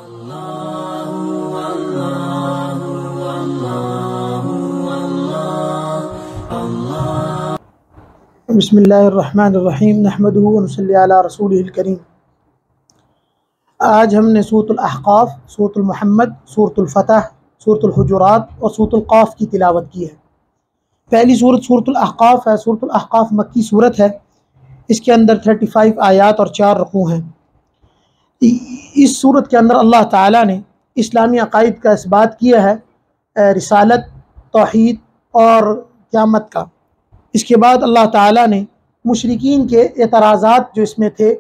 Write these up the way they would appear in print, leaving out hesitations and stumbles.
बिस्मिल्लाहिर्रहमानिर्रहीम नहमदुहु व नसल्ली अला रसूलिहिल करीम। आज हमने सूरतुल अहक़ाफ़, सूरतुल मुहम्मद, सूरतुल फ़तह, सूरतुल हुजुरात और सूरतुल क़ाफ़ की तिलावत की है। पहली सूरत सूरतुल अहक़ाफ़ है। सूरतुल अहक़ाफ़ मक्की सूरत है। इसके अंदर 35 आयात और 4 रुकू हैं। इस सूरत के अंदर अल्लाह ताला ने इस्लामी अक़ाइद का इस्बात किया है, रिसालत, तौहीद और क़यामत का। इसके बाद अल्लाह ताला ने मुशरिकीन के एतराज़ात जो इसमें थे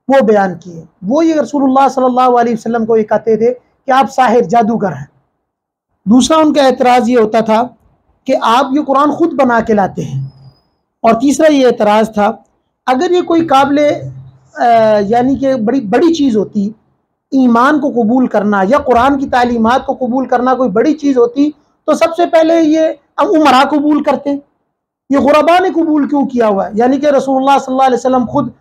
वो बयान किए। वो ये रसूलुल्लाह सल्लल्लाहु अलैहि वसल्लम को ये कहते थे कि आप साहिर, जादूगर हैं। दूसरा उनका एतराज़ ये होता था कि आप ये कुरान ख़ुद बना के लाते हैं। और तीसरा ये एतराज़ था, अगर ये कोई काबिले यानी कि बड़ी बड़ी चीज़ होती, ईमान को कबूल करना या कुरान की तालीमात को कबूल करना कोई बड़ी चीज़ होती, तो सबसे पहले ये उमरा कबूल करते। ये गुरबा ने कबूल क्यों किया हुआ है? यानी कि रसूलुल्लाह सल्लल्लाहु अलैहि वसल्लम खुद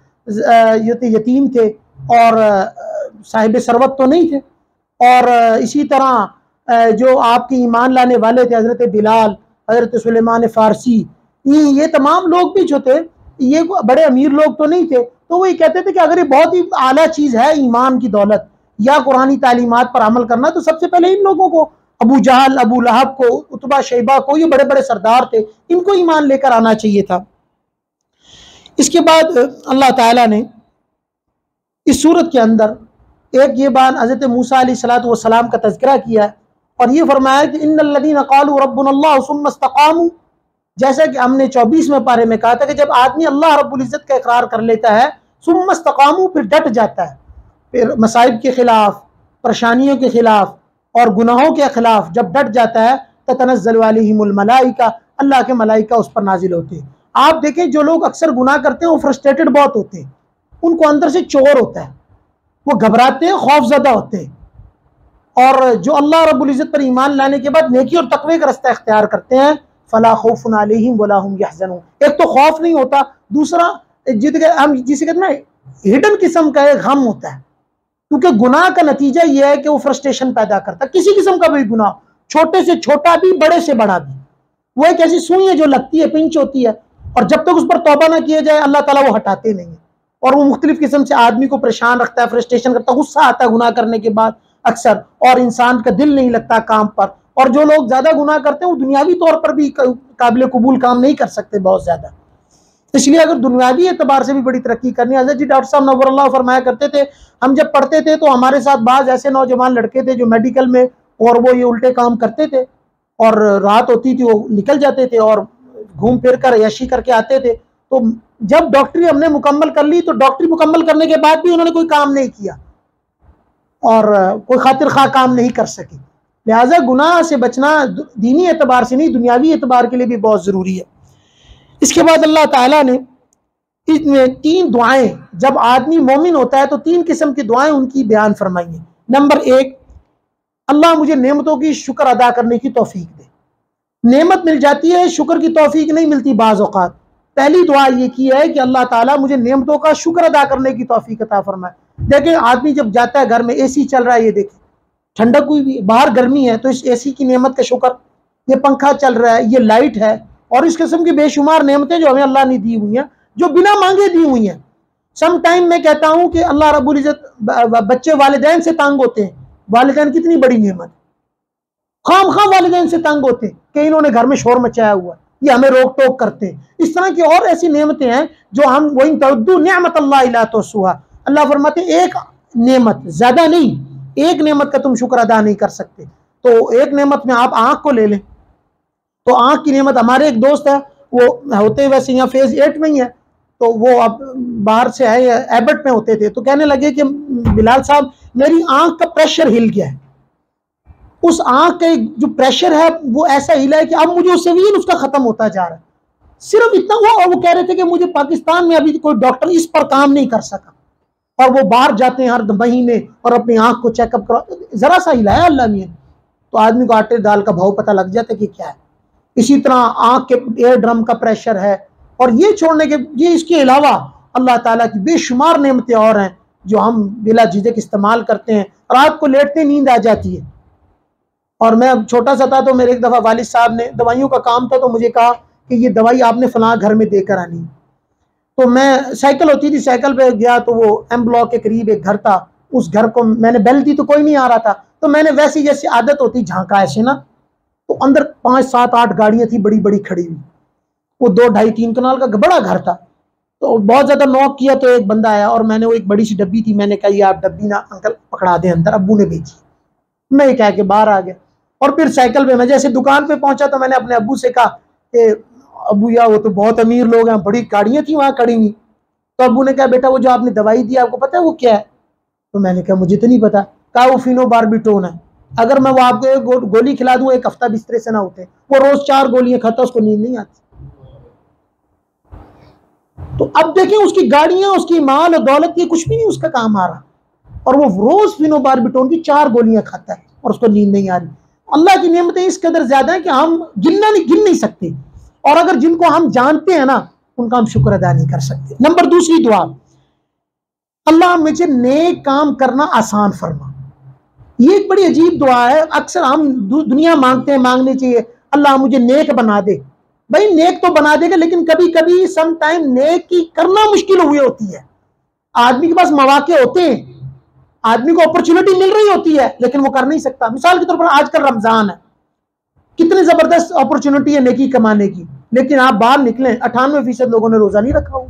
यतीम थे और साहिब सरवत तो नहीं थे। और इसी तरह जो आपके ईमान लाने वाले थे, हज़रत बिलाल, हज़रत सुलेमान फ़ारसी, ये तमाम लोग भी जो थे ये बड़े अमीर लोग तो नहीं थे। तो वो ये कहते थे कि अगर ये बहुत ही आला चीज़ है ईमान की दौलत या कुरानी तालीमात पर अमल करना, तो सबसे पहले इन लोगों को, अबू जहल, अबू लहब को, उतबा, शैबा को, ये बड़े बड़े सरदार थे, इनको ईमान लेकर आना चाहिए था। इसके बाद अल्लाह ताला ने इस सूरत के अंदर एक ये बात हज़रत मूसा अलैहिस्सलातु वस्सलाम का तज़किरा किया और ये फरमाया कि इन्नल्लज़ीना क़ालू रब्बुनल्लाहु सुम्मा इस्तक़ामू, जैसा कि हमने 24वें पारे में कहा था कि जब आदमी अल्लाह रब्बुल इज़्ज़त का इक़रार कर लेता है, सुम्मा इस्तक़ामू, फिर डट जाता है, फिर मसाइब के ख़िलाफ़, परेशानियों के ख़िलाफ़ और गुनाहों के ख़िलाफ़ जब डट जाता है, ततनज़्ज़लु अलैहिमुल मलाइका, अल्लाह के मलाइका उस पर नाजिल होते हैं। आप देखें, जो लोग अक्सर गुनाह करते हैं वो फ्रस्ट्रेटेड बहुत होते हैं, उनको अंदर से चोर होता है, वो घबराते हैं, खौफज़दा होते हैं। और जो अल्लाह रब्बुल इज़्ज़त पर ईमान लाने के बाद नेकी और तक़वे का रास्ता इख्तियार करते हैं, फ़ला खौफ़ुन अलैहिम वला हुम यहज़नून। एक तो खौफ नहीं होता, दूसरा हम जिसे कहते हैं ना, हिडन किस्म का एक गम होता है, क्योंकि गुनाह का नतीजा यह है कि वो फ्रस्ट्रेशन पैदा करता है। किसी किस्म का भी गुनाह, छोटे से छोटा भी, बड़े से बड़ा भी, वो एक ऐसी सुई है जो लगती है, पिंच होती है, और जब तक उस पर तौबा ना किया जाए अल्लाह ताला वो हटाते नहीं है। और वो मुख्तलिफ किस्म से आदमी को परेशान रखता है, फ्रस्ट्रेशन करता है, गुस्सा आता है गुनाह करने के बाद अक्सर, और इंसान का दिल नहीं लगता काम पर। और जो लोग ज़्यादा गुनाह करते हैं वो दुनियावी तौर पर भी काबिल कबूल काम नहीं कर सकते बहुत ज़्यादा। इसलिए अगर दुनियावी एतबार से भी बड़ी तरक्की करनी है, हज़रत जी डॉक्टर साहब नव्वरल्लाहु फरमाया करते थे, हम जब पढ़ते थे तो हमारे साथ बाज़ ऐसे नौजवान लड़के थे जो मेडिकल में, और वो ये उल्टे काम करते थे, और रात होती थी वो निकल जाते थे और घूम फिर कर यशी करके आते थे। तो जब डॉक्टरी हमने मुकम्मल कर ली, तो डॉक्टरी मुकम्मल करने के बाद भी उन्होंने कोई काम नहीं किया और कोई खातिर खा काम नहीं कर सके। लिहाजा गुनाह से बचना दीनी एतबार से नहीं, दुनियावी एतबार के लिए भी बहुत ज़रूरी है। इसके बाद अल्लाह ताला ने 3 दुआएं, जब आदमी मोमिन होता है तो 3 किस्म की दुआएं उनकी बयान फरमाई हैं। नंबर 1, अल्लाह मुझे नेमतों की शुक्र अदा करने की तौफीक दे। नेमत मिल जाती है, शुक्र की तौफीक नहीं मिलती बाज़ औक़ात। पहली दुआ ये की है कि अल्लाह ताला मुझे नेमतों का शुक्र अदा करने की तौफीक अता फरमाए। देखें, आदमी जब जाता है घर में, एसी चल रहा है, ये देखें ठंडक हुई भी, बाहर गर्मी है, तो इस एसी की नेमत का शुक्र, ये पंखा चल रहा है, ये लाइट है, और इस किस्म की बेशुमार नेमतें जो हमें अल्लाह ने दी हुई हैं, जो बिना मांगे दी हुई हैं। सम टाइम मैं कहता हूँ कि अल्लाह रब्बुल इज़्ज़त, बच्चे वालिदैन से तंग होते हैं, वालिदैन कितनी बड़ी नेमत, खाम खाम वालिदैन से तंग होते हैं कि इन्होंने घर में शोर मचाया हुआ, ये हमें रोक टोक करते हैं। इस तरह की और ऐसी नेमतें हैं जो हम, वो इन तउद्दू निअमतल्लाहि ला तुहसूहा, अल्लाह फरमाते एक नेमत, ज्यादा नहीं, एक नेमत का तुम शुक्र अदा नहीं कर सकते। तो एक नेमत में आप आंख को ले लें, तो आंख की नेमत, हमारे एक दोस्त है, वो होते वैसे यहाँ फेज 8 में ही है, तो वो अब बाहर से आए, एबट में होते थे, तो कहने लगे कि बिलाल साहब मेरी आंख का प्रेशर हिल गया है। उस आंख का जो प्रेशर है वो ऐसा हिला है कि अब मुझे उससे भी उसका खत्म होता जा रहा है। सिर्फ इतना हुआ, और वो कह रहे थे कि मुझे पाकिस्तान में अभी कोई डॉक्टर इस पर काम नहीं कर सका, और वो बाहर जाते हैं हर महीने और अपनी आंख को चेकअप करा, जरा सा हिलाया अल्लाह ने, तो आदमी को आटे दाल का भाव पता लग जाता है कि क्या है। इसी तरह आंख के एयर ड्रम का प्रेशर है, और ये छोड़ने के, ये इसके अलावा अल्लाह ताला की बेशुमार नेमतें और हैं जो हम बिला झिझक इस्तेमाल करते हैं। रात को लेटते नींद आ जाती है। और मैं अब छोटा सा था तो मेरे एक दफ़ा वालिद साहब ने, दवाइयों का काम था, तो मुझे कहा कि ये दवाई आपने फलां घर में देकर आनी। तो मैं, साइकिल होती थी, साइकिल पे गया तो वो एम ब्लॉक के करीब एक घर था, उस घर को मैंने बेल दी तो कोई नहीं आ रहा था, तो मैंने वैसी जैसी आदत होती झांका ऐसे ना, तो अंदर 5, 7, 8 गाड़ियां थी बड़ी बड़ी खड़ी हुई। वो 2, 2.5, 3 कनाल का बड़ा घर था। तो बहुत ज्यादा नॉक किया तो एक बंदा आया, और मैंने वो एक बड़ी सी डब्बी थी, मैंने कहा ये आप डब्बी ना अंकल पकड़ा दें अंदर, अब्बू ने भेजी। मैं ये कह के बाहर आ गया, और फिर साइकिल पे मैं जैसे दुकान पे पहुंचा तो मैंने अपने अब्बू से कहा कि अब्बू या वो तो बहुत अमीर लोग हैं, बड़ी गाड़ियां थी वहां खड़ी हुई। तो अब्बू ने कहा बेटा वो जो आपने दवाई दी आपको पता है वो क्या है? तो मैंने कहा मुझे तो नहीं पता। कहा वो फिनोबार्बिटोन है, अगर मैं वो आपको गोली खिला दूं 1 हफ्ता बिस्तरे से ना उठे। वो रोज 4 गोलियां खाता, उसको नींद नहीं आती। तो अब देखें उसकी गाड़ियां, उसकी माल और दौलत, ये कुछ भी नहीं उसका काम आ रहा, और वो रोज फिनोबार्बिटोन की 4 गोलियां खाता है और उसको नींद नहीं आ रही। अल्लाह की नेमतें इस कदर ज्यादा है कि हम गिन नहीं सकते, और अगर जिनको हम जानते हैं ना उनका हम शुक्र अदा नहीं कर सकते। नंबर दूसरी दुआ, अल्लाह मुझे नेक काम करना आसान फरमा। ये एक बड़ी अजीब दुआ है। अक्सर हम दुनिया मांगते हैं, मांगनी चाहिए अल्लाह मुझे नेक बना दे। भाई नेक तो बना देगा, लेकिन कभी कभी सम टाइम नेक की करना मुश्किल हुई होती है। आदमी के पास मौके होते हैं, आदमी को अपॉर्चुनिटी मिल रही होती है, लेकिन वो कर नहीं सकता। मिसाल के तौर पर आजकल रमजान है, कितनी जबरदस्त अपॉर्चुनिटी है नेकी कमाने की, लेकिन आप बाहर निकले 98% लोगों ने रोजा नहीं रखा हो।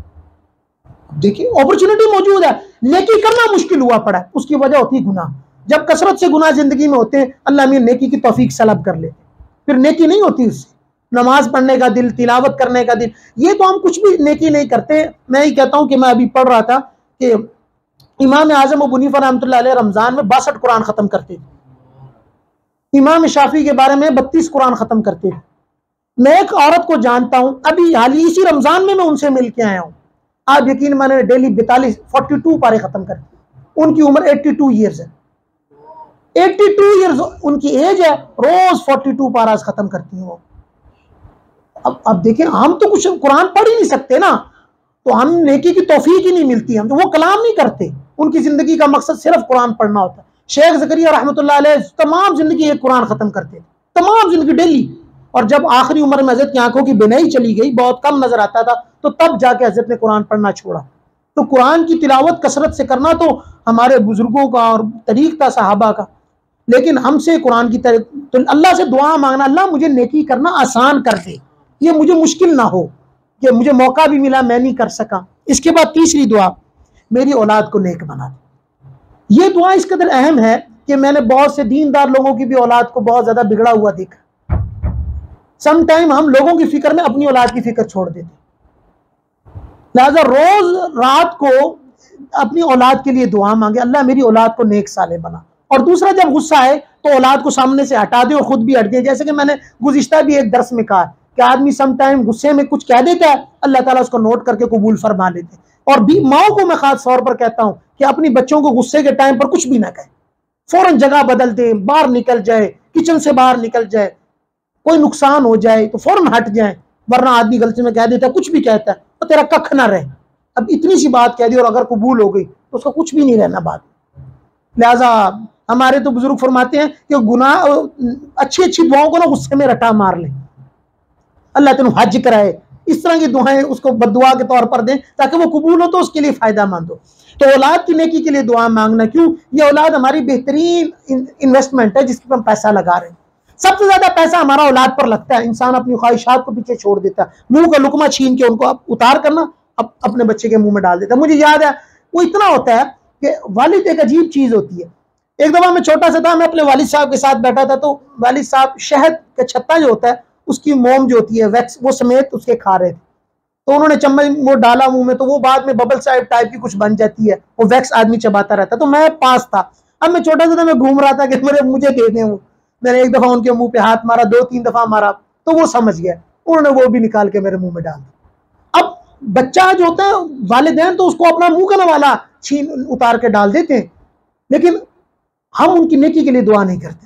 देखिए अपॉर्चुनिटी मौजूद है, नेकी करना मुश्किल हुआ पड़ा है। उसकी वजह होती है गुनाह। जब कसरत से गुनाह जिंदगी में होते हैं, अल्लाह में नेकी की तौफीक सलब कर लेते, फिर नेकी नहीं होती उससे। नमाज पढ़ने का दिल, तिलावत करने का दिल, ये तो हम कुछ भी नेकी नहीं करते। मैं ही कहता हूं कि मैं अभी पढ़ रहा था कि इमाम आजम अबू हनीफा रहमतुल्लाह अलैह रमजान में 62 कुरान खत्म करते थे। इमाम शाफी के बारे में 32 कुरान खत्म करते थे। मैं एक औरत को जानता हूं, अभी हाल ही इसी रमजान में मैं उनसे मिल के आया हूं। आप यकीन माने डेली 42 पारे खत्म करती। उनकी उम्र 82 ईयर्स है, 82 ईयर्स उनकी एज है, रोज 42 पारास खत्म करती हैं वो। अब देखें, हम तो कुछ कुरान पढ़ ही नहीं सकते ना, तो हम नेकी की तौफीक ही नहीं मिलती। हम तो वो कलाम नहीं करते, उनकी जिंदगी का मकसद सिर्फ कुरान पढ़ना होता है। शेख ज़करिया रहमतुल्लाह अलैह तमाम जिंदगी एक कुरान खत्म करते, तमाम जिंदगी डेली। और जब आखिरी उम्र में हजरत की आंखों की बिनाई चली गई, बहुत कम नजर आता था, तो तब जाके हजरत ने कुरान पढ़ना छोड़ा। तो कुरान की तिलावत कसरत से करना तो हमारे बुजुर्गों का और तरीक था सहाबा का, लेकिन हमसे कुरान की तो अल्लाह से दुआ मांगना, अल्लाह मुझे नेकी करना आसान कर दे, ये मुझे मुश्किल ना हो, कि मुझे मौका भी मिला मैं नहीं कर सका। इसके बाद तीसरी दुआ, मेरी औलाद को नेक बना दे। ये दुआ इस कदर अहम है कि मैंने बहुत से दीनदार लोगों की भी औलाद को बहुत ज्यादा बिगड़ा हुआ देखा। सम टाइम हम लोगों की फिक्र में अपनी औलाद की फिक्र छोड़ देते, लिहाजा रोज रात को अपनी औलाद के लिए दुआ मांगे, अल्लाह मेरी औलाद को नेक साले बना। और दूसरा, जब गुस्सा आए तो औलाद को सामने से हटा दे और खुद भी हट जाए। जैसे कि मैंने गुज़िश्ता भी एक दर्स में कहा कि आदमी सम टाइम गुस्से में कुछ कह देता है, अल्लाह ताला उसको नोट करके कबूल फरमा लेते। और भी माओ को मैं खास तौर पर कहता हूं कि अपनी बच्चों को गुस्से के टाइम पर कुछ भी ना कहे, फौरन जगह बदल दे, बाहर निकल जाए, किचन से बाहर निकल जाए, कोई नुकसान हो जाए तो फौरन हट जाए। वरना आदमी गलती में कह देता है, कुछ भी कहता है तो तेरा कख ना रहे। अब इतनी सी बात कह दी और अगर कबूल हो गई तो उसका कुछ भी नहीं रहना बात। लिहाजा हमारे तो बुजुर्ग फरमाते हैं कि गुनाह, अच्छी अच्छी दुआओं को ना गुस्से में रटा मार ले, अल्लाह तेन हज कराए, इस तरह की दुआएं उसको बददुआ के तौर पर दें ताकि वो कबूल हो तो उसके लिए फायदा मंद हो। तो औलाद की नेकी के लिए दुआ मांगना, क्यों? ये औलाद हमारी बेहतरीन इन्वेस्टमेंट है जिसके पर हम पैसा लगा रहे हैं। सबसे ज्यादा पैसा हमारा औलाद पर लगता है। इंसान अपनी ख्वाहिशात को पीछे छोड़ देता है, मुंह का लुकमा छीन के उनको उतार करना अपने बच्चे के मुंह में डाल देता है। मुझे याद है वो इतना होता है कि वालिद एक अजीब चीज होती है। एक दफा मैं छोटा सा था, मैं अपने वालिद साहब के साथ बैठा था, तो वालिद साहब शहद का छत्ता जो होता है उसकी मोम जो होती है वैक्स, वो समेत उसके खा रहे थे। तो उन्होंने चम्मच वो डाला मुंह में, तो वो बाद में बबल साइड टाइप की कुछ बन जाती है, वो वैक्स आदमी चबाता रहता। तो मैं पास था, अब मैं छोटा सा था, मैं घूम रहा था कि मुझे दे दें वो। मैंने एक दफा उनके मुंह पे हाथ मारा, 2-3 दफा मारा, तो वो समझ गया, उन्होंने वो भी निकाल के मेरे मुंह में डाल दिया। अब बच्चा जो होता है, वालिदैन तो उसको अपना मुंह का नवाला छीन उतार के डाल देते हैं, लेकिन हम उनकी नेकी के लिए दुआ नहीं करते।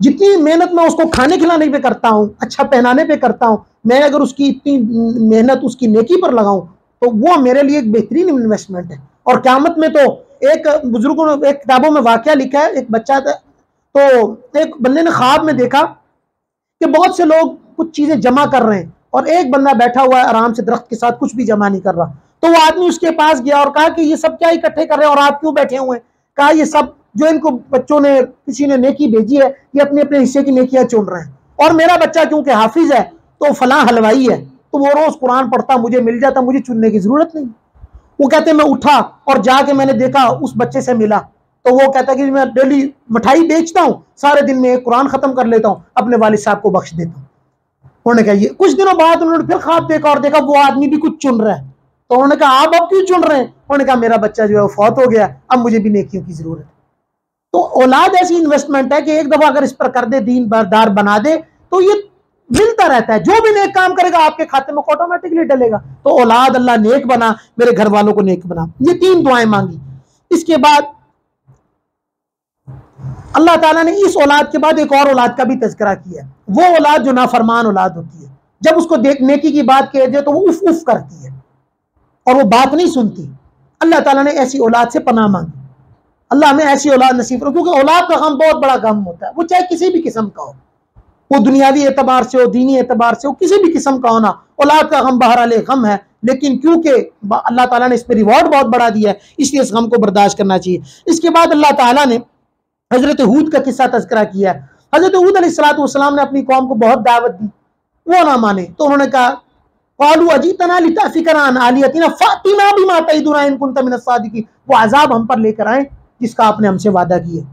जितनी मेहनत मैं उसको खाने खिलाने पे करता हूँ, अच्छा पहनाने पे करता हूँ, मैं अगर उसकी इतनी मेहनत उसकी नेकी पर लगाऊं तो वो मेरे लिए एक बेहतरीन इन्वेस्टमेंट है। और क़यामत में तो एक बुजुर्गों ने एक किताबों में वाकया लिखा है, एक बच्चा था, तो एक बंदे ने ख्वाब में देखा कि बहुत से लोग कुछ चीजें जमा कर रहे हैं और एक बंदा बैठा हुआ है आराम से दरख्त के साथ, कुछ भी जमा नहीं कर रहा। तो वो आदमी उसके पास गया और कहा कि ये सब क्या इकट्ठे कर रहे हैं और आप क्यों बैठे हुए हैं? कहा ये सब जो इनको बच्चों ने किसी ने नेकी भेजी है, ये अपने अपने हिस्से की नेकियां चुन रहे हैं, और मेरा बच्चा क्योंकि हाफिज है तो फलां हलवाई है तो वो रोज कुरान पढ़ता, मुझे मिल जाता, मुझे चुनने की जरूरत नहीं। वो कहते मैं उठा और जाके मैंने देखा उस बच्चे से मिला, तो वो कहता कि मैं डेली मिठाई बेचता हूँ, सारे दिन में एक कुरान खत्म कर लेता हूँ, अपने वालिद साहब को बख्श देता हूँ। उन्होंने कहा ये, कुछ दिनों बाद उन्होंने फिर ख्वाब देखा और देखा वो आदमी भी कुछ चुन रहा है। तो उन्होंने कहा आप अब क्यों चुन रहे हैं? उन्होंने कहा मेरा बच्चा जो है वो फौत हो गया, अब मुझे भी नेकियों की जरूरत है। तो औलाद ऐसी इन्वेस्टमेंट है कि एक दफा अगर इस पर कर दे, दीन बरदार बना दे, तो ये मिलता रहता है। जो भी नेक काम करेगा आपके खाते में ऑटोमेटिकली डलेगा। तो औलाद अल्लाह नेक बना, मेरे घर वालों को नेक बना, ये 3 दुआएं मांगी। इसके बाद अल्लाह ताला ने इस औलाद के बाद एक और औलाद का भी तज़किरा किया, वो औलाद जो नाफरमान औलाद होती है, जब उसको देख नेकी की बात कह जाए तो वो उफ उफ करती है और वो बात नहीं सुनती। अल्लाह ताला ने ऐसी औलाद से पनाह मांगी, अल्लाह हमें ऐसी औलाद नसीब करो, क्योंकि औलाद का गम बहुत बड़ा गम होता है, वो चाहे किसी भी किस्म का हो, वो दुनियावी एतबार से हो, दीनी एतबार से हो, किसी भी किस्म का होना, औलाद का गम बहरहाल गम है, लेकिन क्योंकि अल्लाह ताला ने इस पर रिवॉर्ड बहुत बढ़ा दिया है, इसलिए इस गम को बर्दाश्त करना चाहिए। इसके बाद अल्लाह ताला ने हजरत हूद का किस्सा तज़किरा किया है। हजरत हूद अलैहिस्सलाम ने अपनी कौम को बहुत दावत दी, वो ना माने, तो उन्होंने कहा क़ालू अजीतना लितअफ़िकना अन आलिहतिना फ़अतिना बिमा तइदुना इन कुन्ता मिनस सादिक़ीन, वो अज़ाब हम पर लेकर आए जिसका आपने हमसे वादा किया।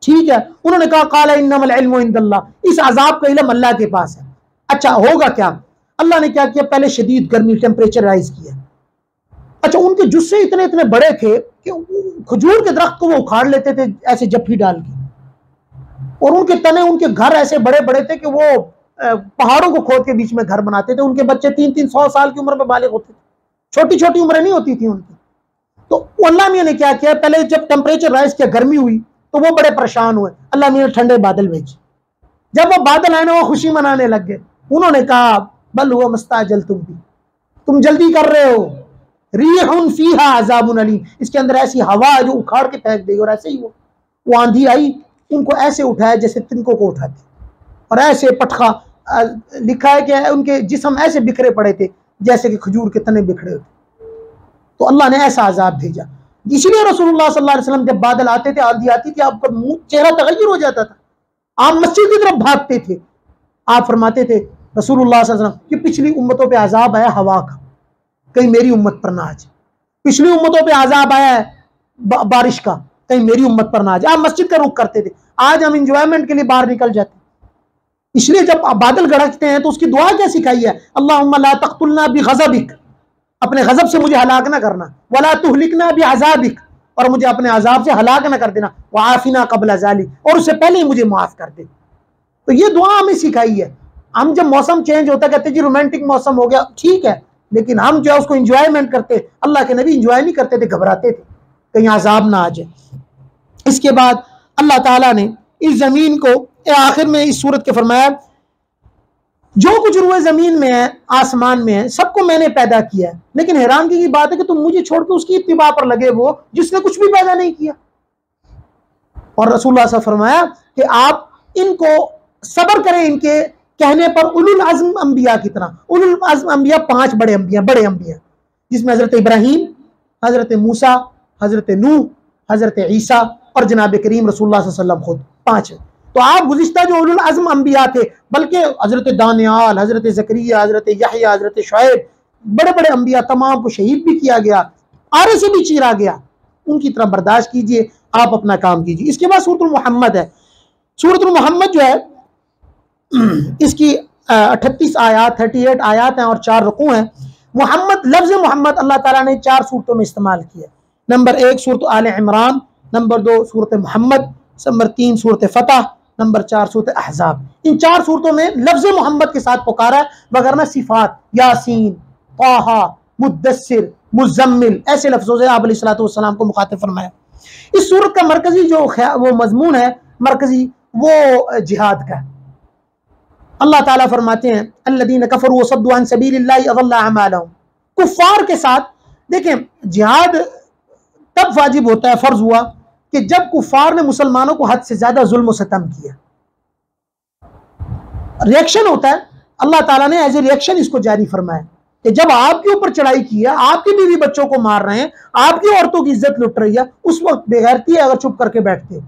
ठीक है, उन्होंने कहा क़ाल इन्नमल इल्मु इंदल्लाह, इस अज़ाब का इल्म अल्लाह के पास है। अच्छा होगा क्या? अल्लाह ने क्या किया, पहले शदीद गर्मी, टेम्परेचर राइज किया। अच्छा, उनके जुस्से इतने इतने बड़े थे कि खजूर के दरख्त को वो उखाड़ लेते थे ऐसे जफ्फी डाल के, और उनके तने, उनके घर ऐसे बड़े बड़े थे कि वो पहाड़ों को खोद के बीच में घर बनाते थे। उनके बच्चे 300 साल की उम्र में बालिग होते थे, छोटी छोटी उम्रें नहीं होती थी उनकी। तो अल्लाह मियां ने क्या किया, पहले जब टेम्परेचर राइज किया, गर्मी हुई, तो वो बड़े परेशान हुए। अल्लाह मियां ने ठंडे बादल भेजे, जब वो बादल आए ना वो खुशी मनाने लग गए। उन्होंने कहा बल हुआ मस्ताजल, तुम जल्दी कर रहे हो, रीहुन फीहा अज़ाबुन अलीम, इसके अंदर ऐसी हवा है जो उखाड़ के फेंक देगी। और ऐसे ही वो आंधी आई, उनको ऐसे उठाया जैसे तिनकों को उठाते, और ऐसे पटखा, लिखा है कि उनके जिस्म ऐसे बिखरे पड़े थे जैसे कि खजूर के तने बिखरे होते। तो अल्लाह ने ऐसा अजाब भेजा। इसलिए रसूलुल्लाह सल्लल्लाहु अलैहि वसल्लम जब बादल आते थे, आंधी आती थी, आपका मुंह चेहरा तगय्युर हो जाता था, आप मस्जिद की तरफ भागते थे। आप फरमाते थे रसूलुल्लाह सल्लल्लाहु अलैहि वसल्लम कि पिछली उम्मतों पे अजाब आया हवा का, कहीं मेरी उम्मत पर ना आ जाए। पिछली उम्मतों पे अजाब आया है बारिश का, कहीं मेरी उम्मत पर ना आ जाए। आप मस्जिद का रुख करते थे, आज हम इंजॉयमेंट के लिए बाहर निकल जाते। इसलिए जब बादल गरजते हैं तो उसकी दुआ क्या सिखाई है, अल्लाहुम्मा ला तक़तुलना बिग़ज़बिक, अपने गजब से मुझे हलाक ना करना, वला तुहलिकना बिअज़ाबिक, और मुझे अपने अजाब से हलाक ना कर देना, वआफ़िना क़ब्ल ज़ालिक, और उससे पहले ही मुझे माफ कर दे। तो ये दुआ हमें सिखाई है। हम जब मौसम चेंज होता है कहते जी रोमांटिक मौसम हो गया, ठीक है, लेकिन हम जो है उसको इंजॉयमेंट करते। अल्लाह के नबी इंजॉय नहीं करते थे, घबराते थे कहीं अजाब ना आ जाए। इसके बाद अल्लाह ताला ने इस जमीन को आखिर में इस सूरत के फरमाया, जो कुछ रुए जमीन में है, आसमान में है, सबको मैंने पैदा किया है, लेकिन हैरानगी की बात है कि तुम मुझे छोड़ के उसकी इत्तिबा पर लगे वो जिसने कुछ भी पैदा नहीं किया। और रसूलुल्लाह से फरमाया कि आप इनको सब्र करें इनके कहने पर, उलुल अज़्म अंबिया की तरह। उलुल अज़्म अंबिया 5 बड़े अंबिया, जिसमें हजरत इब्राहीम, हजरत मूसा, हजरत नूह, हजरत ईसा और जनाब करीम रसूलुल्लाह सल्लल्लाहु अलैहि वसल्लम खुद 5 है। तो आप गुज़िश्ता जो उलुल अज़्म अंबिया थे, बल्कि हजरत दानियाल, हजरत ज़करिया, हजरत यहया, हजरत शुएब, बड़े बड़े अंबिया तमाम को शहीद भी किया गया, आरे से भी चीरा गया, उनकी तरह बर्दाश्त कीजिए, आप अपना काम कीजिए। इसके बाद सूरतुल मुहम्मद है। सूरतुल मुहम्मद जो है इसकी 38 आयात, 38 आयात हैं और 4 रुकू हैं। मुहम्मद, लफ्ज़ मुहम्मद अल्लाह ताला ने 4 सूरतों में इस्तेमाल किया। नंबर 1 सूरत आले इमरान, नंबर 2 सूरत मोहम्मद, नंबर 3 सूरत फतह, नंबर 4 सूरत अहज़ाब। इन 4 सूरतों में लफ्ज़ मोहम्मद के साथ पुकारा है, वगरना सिफात यासीन, ताहा, मुद्दस्सिर, मुज़म्मिल ऐसे लफ्ज़ों से आप अलैहिस्सलातु वस्सलाम को मुखातिब फरमाया। इस सूरत का मरकजी जो वो मजमून है, मरकजी वो जिहाद का। अल्लाह ताला फरमाते हैं अल्लज़ीना कफ़रू वसद्दू अन सबीलिल्लाहि अज़ल्ला अमालहुम, कुफ़ार के साथ देखें जिहाद तब वाजिब होता है, फर्ज हुआ कि जब कुफार ने मुसलमानों को हद से ज्यादा जुल्म सितम किया। रिएक्शन होता है, अल्लाह ताला ने एज ए रिएक्शन इसको जारी फरमाया कि जब आपके ऊपर चढ़ाई की है, आपके बीवी बच्चों को मार रहे हैं, आपकी औरतों की इज्जत लुट रही है, उस वक्त बेगैरती है अगर चुप करके बैठते हो।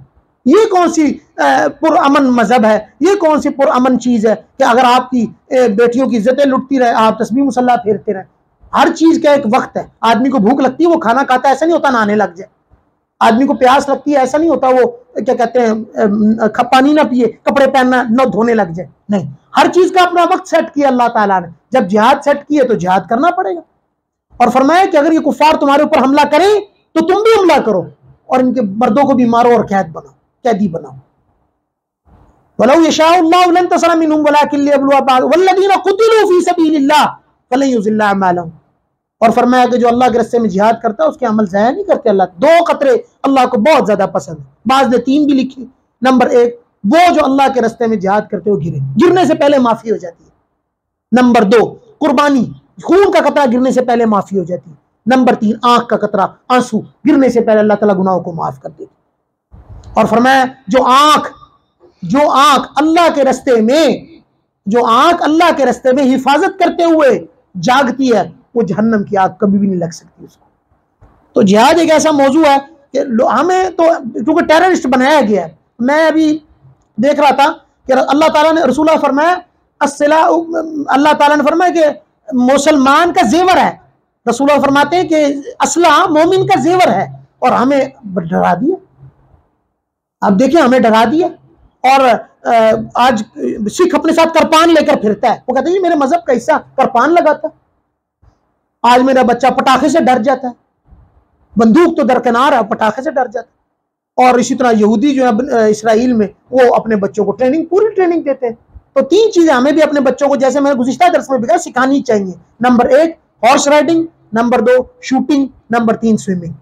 ये कौन सी पुरअमन मजहब है, ये कौन सी पुरअमन चीज है कि अगर आपकी बेटियों की इज्जतें लुटती रहे, आप तस्बीह मुसल्ला फेरते रहे। हर चीज का एक वक्त है। आदमी को भूख लगती है वो खाना खाता है, ऐसा नहीं होता नहाने लग जाए। आदमी को प्यास लगती है, ऐसा नहीं होता वो क्या कहते हैं पानी ना पिए, कपड़े पहनना न धोने लग जाए। नहीं, हर चीज का अपना वक्त सेट किया अल्लाह ताला ने। जब जिहाद सेट किए तो जिहाद करना पड़ेगा। और फरमाया कि अगर ये कुफार तुम्हारे ऊपर हमला करें तो तुम भी हमला करो और इनके मर्दों को भी मारो और कैदी बनाओ। वलौ यशाअल्लाहु लंतसर मिनहुम वलाकिन लियब्लुवा वल्लज़ीना क़ुतिलू फी सबीलिल्लाह फलन युज़िल्ला अमालहुम। और फरमाया कि जो अल्लाह के रास्ते में जिहाद करता है उसके अमल ज़ाया नहीं करते अल्लाह। 2 कतरे अल्लाह को बहुत ज्यादा पसंद है, बाज़ ने 3 भी लिखी। नंबर 1, वो जो अल्लाह के रास्ते में जिहाद करते हो गिरने से पहले माफी हो जाती है। नंबर 2, कुर्बानी, खून का कतरा गिरने से पहले माफी हो जाती है। नंबर 3, आंख का कतरा, आंसू गिरने से पहले अल्लाह ताला गुनाहों को माफ कर देती है। और फरमाया जो आंख अल्लाह के रास्ते में हिफाजत करते हुए जागती है, वो जहन्नम की आग कभी भी नहीं लग सकती उसको। तो जिहाद एक ऐसा मौजू है कि हमें तो क्योंकि टेररिस्ट बनाया गया है। मैं अभी देख रहा था कि अल्लाह ताला ने रसूल फरमाया अल्लाह ताला ने फरमाया कि मुसलमान का जेवर है। रसूल फरमाते हैं कि असला मोमिन का जेवर है, और हमें डरा दिया। आप देखिए, हमें डरा दिया। और आज सिख अपने साथ करपान लेकर फिरता है। वो कहते हैं मेरे मजहब का हिस्सा करपान लगाता है। आज मेरा बच्चा पटाखे से डर जाता है, बंदूक तो दरकिनार है, पटाखे से डर जाता है। और इसी तरह यहूदी जो है इसराइल में, वो अपने बच्चों को पूरी ट्रेनिंग देते हैं। तो 3 चीजें हमें भी अपने बच्चों को, जैसे मैंने गुज़िश्ता दर्स में भी कहा, सिखानी चाहिए। Number 1 horse riding, number 2 shooting, number 3 swimming.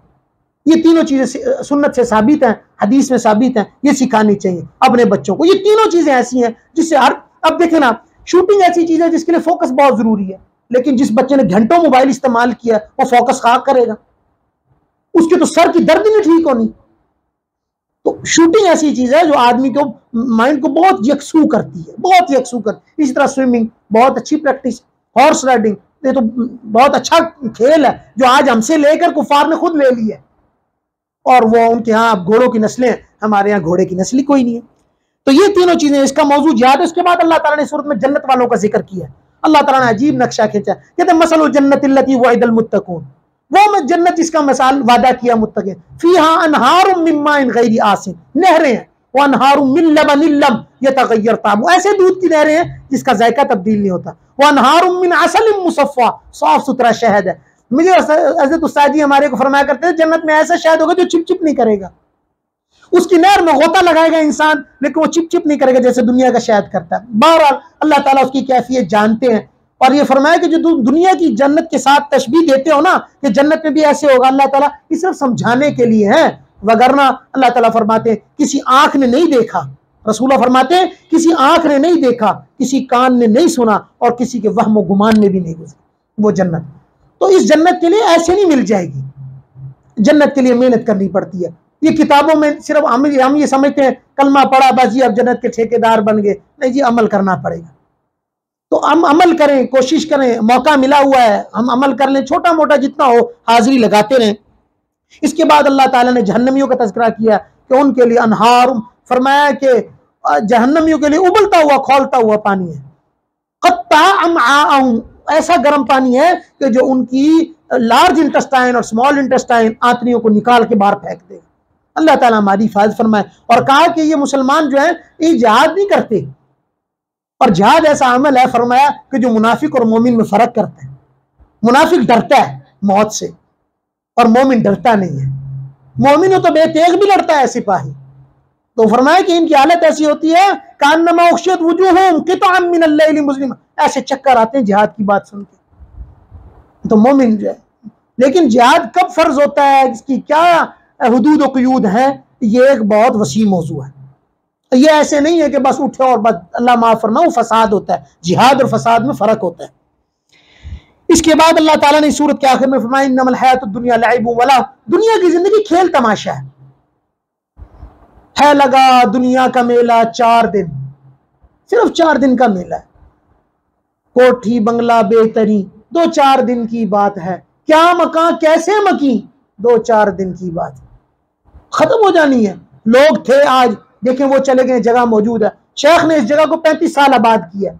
ये तीनों चीजें सुन्नत से साबित हैं, हदीस में साबित हैं, ये सिखानी चाहिए अपने बच्चों को। ये तीनों चीजें ऐसी हैं जिससे अब देखें ना, शूटिंग ऐसी चीज है जिसके लिए फोकस बहुत जरूरी है, लेकिन जिस बच्चे ने घंटों मोबाइल इस्तेमाल किया वो फोकस कहाँ करेगा, उसके तो सर की दर्द नहीं ठीक होनी। तो शूटिंग ऐसी चीज है जो आदमी को, माइंड को बहुत यकसू करती है, इसी तरह स्विमिंग बहुत अच्छी प्रैक्टिस, हॉर्स राइडिंग ये तो बहुत अच्छा खेल है जो आज हमसे लेकर कुफार ने खुद ले ली है। और वो उनके यहाँ घोड़ों की नस्लें, हमारे यहाँ घोड़े की नस्ल कोई नहीं है। तो ये तीनों चीजें, इसका मौजूद याद है। उसके बाद अल्लाह ताला ने सूरत में जन्नत वालों का जिक्र किया। अल्लाह ताला ने अजीब नक्शा खींचा, कहते मसलुल जन्नतिल्लती वअदल मुत्तकून, वो में जन्नत जिसका मिसाल वादा किया मुत्तकीन, फीहा अनहारुम मिन माइन गैरि आसिन, नहरें हैं, व अनहारुम मिन लबनिन लम यतगय्यर तामु, ऐसे दूध की नहरें हैं जिसका जायका तब्दील नहीं होता, व अनहारुम मिन असलिन मुसफ़्फ़ा, साफ सुथरा शहद है। मुझे हज़रत उस्ताद जी हमारे को फरमाया करते हैं, जन्नत में ऐसा शहद होगा जो चिप चिप नहीं करेगा। उसकी नहर में गोता लगाएगा इंसान, लेकिन वो चिप चिप नहीं करेगा जैसे दुनिया का शहद करता है। बहरहाल अल्लाह ताला उसकी कैफियत जानते हैं। और ये फरमाया कि जो दुनिया की जन्नत के साथ तशबीह देते हो ना कि जन्नत में भी ऐसे होगा, अल्लाह ताला ये सिर्फ समझाने के लिए है, वगरना अल्लाह ताला फरमाते हैं किसी आंख ने नहीं देखा, रसूल फरमाते हैं किसी आंख ने नहीं देखा, किसी कान ने नहीं सुना, और किसी के वहम गुमान में भी नहीं गुजरी वो जन्नत। तो इस जन्नत के लिए ऐसे नहीं मिल जाएगी, जन्नत के लिए मेहनत करनी पड़ती है। ये किताबों में सिर्फ हम ये समझते हैं कलमा पढ़ा बस जी अब जन्नत के ठेकेदार बन गए, नहीं जी, अमल करना पड़ेगा। तो हम अमल करें, कोशिश करें, मौका मिला हुआ है, हम अमल कर लें, छोटा मोटा जितना हो हाजिरी लगाते रहें। इसके बाद अल्लाह ताला ने जहन्नमियों का तज़किरा किया कि उनके लिए अनहार, फरमाया कि जहन्नमियों के लिए उबलता हुआ खौलता हुआ पानी है, क़त्ता अमआअहुम, ऐसा गर्म पानी है कि जो उनकी लार्ज इंटेस्टाइन और स्मॉल इंटेस्टाइन आंतड़ियों को निकाल के बाहर फेंक देगा। अल्लाह ताला हमारी हिफाजत फरमाए। और कहा कि ये मुसलमान जो है ये जिहाद नहीं करते, और जिहाद ऐसा अमल है, फरमाया कि जो मुनाफिक और मोमिन में फर्क करता है। मुनाफिक डरता है मौत से और मोमिन डरता नहीं है। मोमिन तो बेतेग भी लड़ता है सिपाही। तो फरमाया कि इनकी हालत ऐसी होती है कान्नमा उख्शियत वुजूहुम क़ितअम मिनल लैल मुज़लिमा, ऐसे चक्कर आते हैं जिहाद की बात सुन के। तो मोमिन जो है, लेकिन जिहाद कब फर्ज होता है, इसकी क्या हुदूद और क़ुयूद है, ये एक बहुत वसी मौजू है। ये ऐसे नहीं है कि बस उठे और बस अल्लाह माफ फरमाए, वो फसाद होता है। जिहाद और फसाद में फर्क होता है। इसके बाद अल्लाह ताला ने सूरत के आखिर में फरमाया इन्नमल हयातुद दुनिया लइबुन व लहव, दुनिया की जिंदगी खेल तमाशा है लगा दुनिया का मेला 4 दिन, सिर्फ 4 दिन का मेला है। कोठी बंगला बेहतरी 2-4 दिन की बात है, क्या मकान कैसे मकी 2-4 दिन की बात, खत्म हो जानी है। लोग थे आज देखें वो चले गए, जगह मौजूद है। शेख ने इस जगह को 35 साल आबाद किया,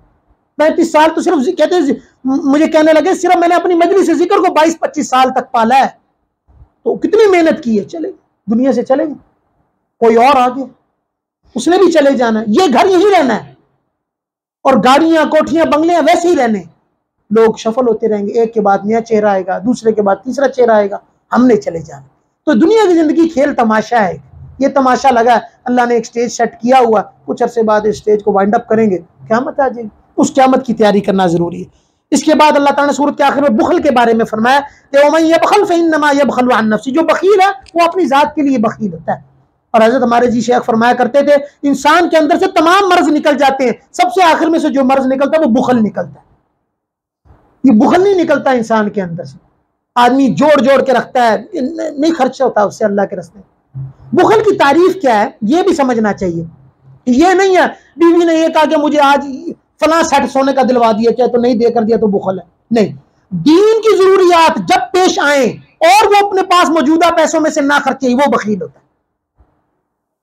35 साल तो सिर्फ कहते हैं, मुझे कहने लगे सिर्फ मैंने अपनी मजलिस जिक्र को 22-25 साल तक पाला है, तो कितनी मेहनत की है। चले दुनिया से चले गए, कोई और आ गया, उसने भी चले जाना है। ये घर यही रहना है और गाड़ियां कोठियां बंगले वैसे ही रहने। लोग सफल होते रहेंगे, एक के बाद नया चेहरा आएगा, दूसरे के बाद तीसरा चेहरा आएगा, हमने चले जाना। तो दुनिया की जिंदगी खेल तमाशा है। ये तमाशा लगा, अल्लाह ने एक स्टेज सेट किया हुआ, कुछ अरसे बाद इस स्टेज को वाइंड अप करेंगे, क़यामत आ जाएगी। उस क़यामत की तैयारी करना जरूरी है। इसके बाद अल्लाह ताला ने सूरत के आखिर में बुखल के बारे में फरमाया कि वमन यबखल फइन्नमा यबखलु अन नफ्सी, जो बखील है वो अपनी जात के लिए बखील होता है। और हजरत हमारे जी शेख फरमाया करते थे इंसान के अंदर से तमाम मर्ज निकल जाते हैं, सबसे आखिर में से जो मर्ज निकलता है वो बुखल निकलता है। ये बुखल नहीं निकलता इंसान के अंदर से, आदमी जोड़ जोड़ के रखता है, नहीं खर्च होता उससे अल्लाह के रास्ते। बुखल की तारीफ क्या है ये भी समझना चाहिए। ये नहीं है बीवी ने ये कहा कि मुझे आज फला सेट सोने का दिलवा दिया, क्या तो नहीं देकर दिया तो बुखल है, नहीं। दीन की जरूरियात जब पेश आए और वो अपने पास मौजूदा पैसों में से ना खर्चे, वो बखील होता है।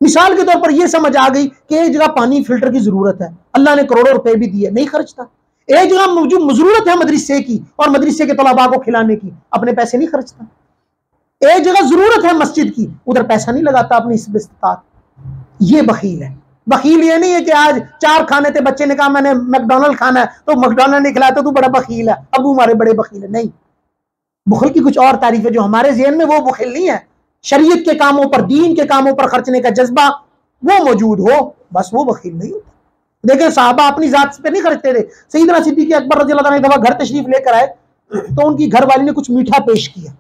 मिसाल के तौर पर यह समझ आ गई कि एक जगह पानी फिल्टर की जरूरत है, अल्लाह ने करोड़ों रुपए भी दिए, नहीं खर्चता। एक जगह जो जरूरत है मदरसे की और मदरसे के तलबा को खिलाने की, अपने पैसे नहीं खर्चता। एक जगह जरूरत है मस्जिद की, उधर पैसा नहीं लगाता अपनी इस्तात। ये बखील है। बखील ये नहीं है कि आज 4 खाने थे, बच्चे ने कहा मैंने मैकडोनल्ड खाना है तो मैकडोनल्ड नहीं खिलाया तो तू बड़ा बखील है, अब हमारे बड़े बखील है। नहीं, बुखल की कुछ और तारीफ है जो हमारे ज़हन में, वो बुखल नहीं है। शरीयत के कामों पर, दीन के कामों पर खर्चने का जज्बा वो मौजूद हो, बस वो बखील नहीं होता। देखिए साहबा अपनी जात पे नहीं खर्चते थे। सैयदना सिद्दीक़ अकबर रज़ियल्लाहु अन्हु एक दफा घर तशरीफ लेकर आए तो उनकी घरवाली ने कुछ मीठा पेश किया,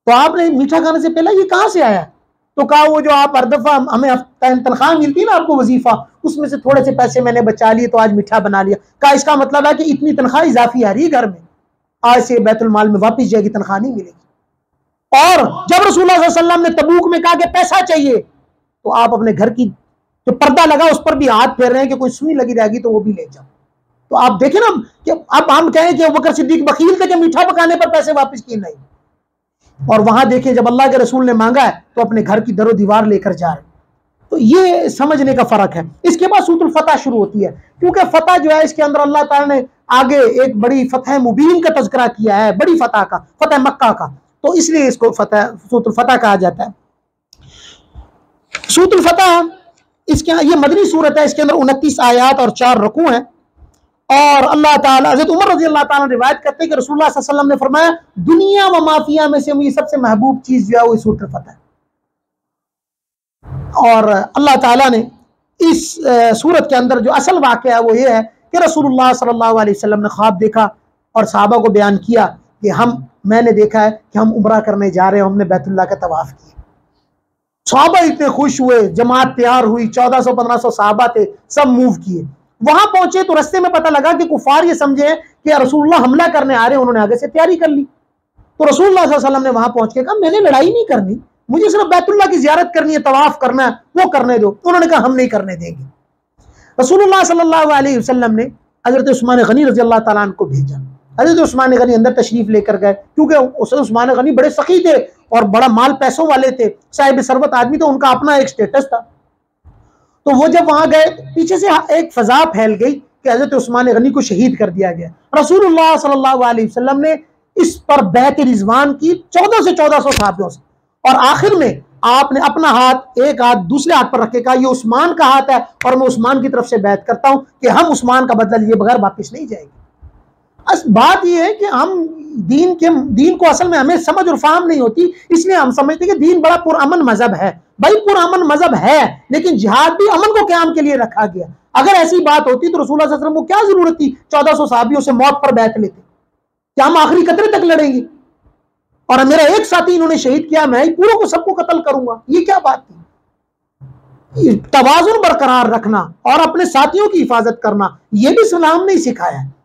तो आपने मीठा खाने से पहले ये कहां से आया, तो कहा वो जो आप हर दफा हमें तनख्वाह मिलती है ना आपको वजीफा, उसमें से थोड़े से पैसे मैंने बचा लिए तो आज मीठा बना लिया। कहा इसका मतलब है कि इतनी तनख्वाह इजाफी आ रही है घर में, आज से बैतुल माल में वापस जाएगी, तनख्वाह नहीं मिलेगी। और जब रसूलुल्लाह सल्लल्लाहु अलैहि वसल्लम ने तबूक में कहा कि पैसा चाहिए, तो आप अपने घर की जो पर्दा लगा उस पर भी हाथ फेर रहे हैं कि कोई सुई लगी रहेगी तो वो भी ले जाओ। तो आप देखें ना कि अब हम कहें कि अबू बकर सिद्दीक बखील थे कि मीठा पकाने पर पैसे वापस किए, नहीं। और वहां देखिए जब अल्लाह के रसूल ने मांगा है तो अपने घर की दरो दीवार लेकर जा रहे। तो ये समझने का फर्क है। इसके बाद सूरतुल फतह शुरू होती है, क्योंकि फतह जो है इसके अंदर अल्लाह ताला ने आगे एक बड़ी फतह मुबीन का तज़किरा किया है, बड़ी फतह का, फतह मक्का का, तो इसलिए इसको फतह सूरतुल फतह कहा जाता है। सूरतुल फतह इसके ये मदनी सूरत है, इसके अंदर 29 आयात और 4 रुकू हैं। और अल्लाह ताला, हज़रत उमर रज़ी अल्लाह ताला रिवायत करते हैं कि रसूलुल्लाह सल्लल्लाहु अलैहि वसल्लम ने फरमाया दुनिया व माफिया में से मुझे सबसे महबूब चीज जो है वो सूरतुल फतह है। और अल्लाह ताला ने इस सूरत के अंदर जो असल वाक़या है वो ये है कि रसूलुल्लाह सल्लल्लाहु अलैहि वसल्लम ने ख्वाब देखा और सहाबा को बयान किया कि मैंने देखा है कि हम उम्रा करने जा रहे हैं, हमने बैतुल्लाह का तवाफ किया। सहाबा इतने खुश हुए, जमात तैयार हुई, 1400-1500 सहाबा थे, सब मूव किए। वहां पहुंचे तो रास्ते में पता लगा कि कुफार ये समझे कि रसूलुल्लाह हमला करने आ रहे हैं, उन्होंने आगे से तैयारी कर ली। तो रसूलुल्लाह सल्लल्लाहु अलैहि वसल्लम ने वहां पहुंच के कहा मैंने लड़ाई नहीं करनी, मुझे सिर्फ बैतुल्लाह की जियारत करनी है, तवाफ करना है, वो करने दो। उन्होंने कहा हम नहीं करने देंगे। रसूलुल्लाह सल्लल्लाहु अलैहि वसल्लम ने हजरत उस्मान गनी रज़ी अल्लाह तआला अन्हु को भेजा। हजरत उस्मान गनी अंदर तशरीफ लेकर गए, क्योंकि उस्मान गनी बड़े सखी थे और बड़ा माल पैसों वाले थे, साहिब सरबत आदमी, तो उनका अपना एक स्टेटस था। तो वो जब वहां गए पीछे से एक फजा फैल गई कि हजरत उस्मान गनी को शहीद कर दिया गया। रसूलुल्लाह सल्लल्लाहु अलैहि वसल्लम ने इस पर बैत रिजवान की 1400 से 1400 सहाबियों से, और आखिर में आपने अपना हाथ एक हाथ दूसरे हाथ पर रखे, कहा ये उस्मान का हाथ है और मैं उस्मान की तरफ से बैत करता हूं कि हम उस्मान का बदला लिए बगैर वापस नहीं जाएंगे। बात यह है कि हम दीन को असल में हमें समझ और फाहम नहीं होती, इसलिए हम समझते हैं कि दीन बड़ा पुरअमन मजहब है। भाई पुरअमन मजहब है, लेकिन जिहाद भी अमन को क़याम के लिए रखा गया। अगर ऐसी बात होती तो रसूलुल्लाह सल्लल्लाहु अलैहि वसल्लम को क्या जरूरत थी 1400 सहाबियों से मौत पर बैठ लेते? क्या हम आखिरी कतरे तक लड़ेंगे? और मेरा एक साथी इन्होंने शहीद किया, मैं ही पूरों को सबको कत्ल करूंगा, ये क्या बात थी? तवाज़ुन बरकरार रखना और अपने साथियों की हिफाजत करना, यह भी इस्लाम ने सिखाया है।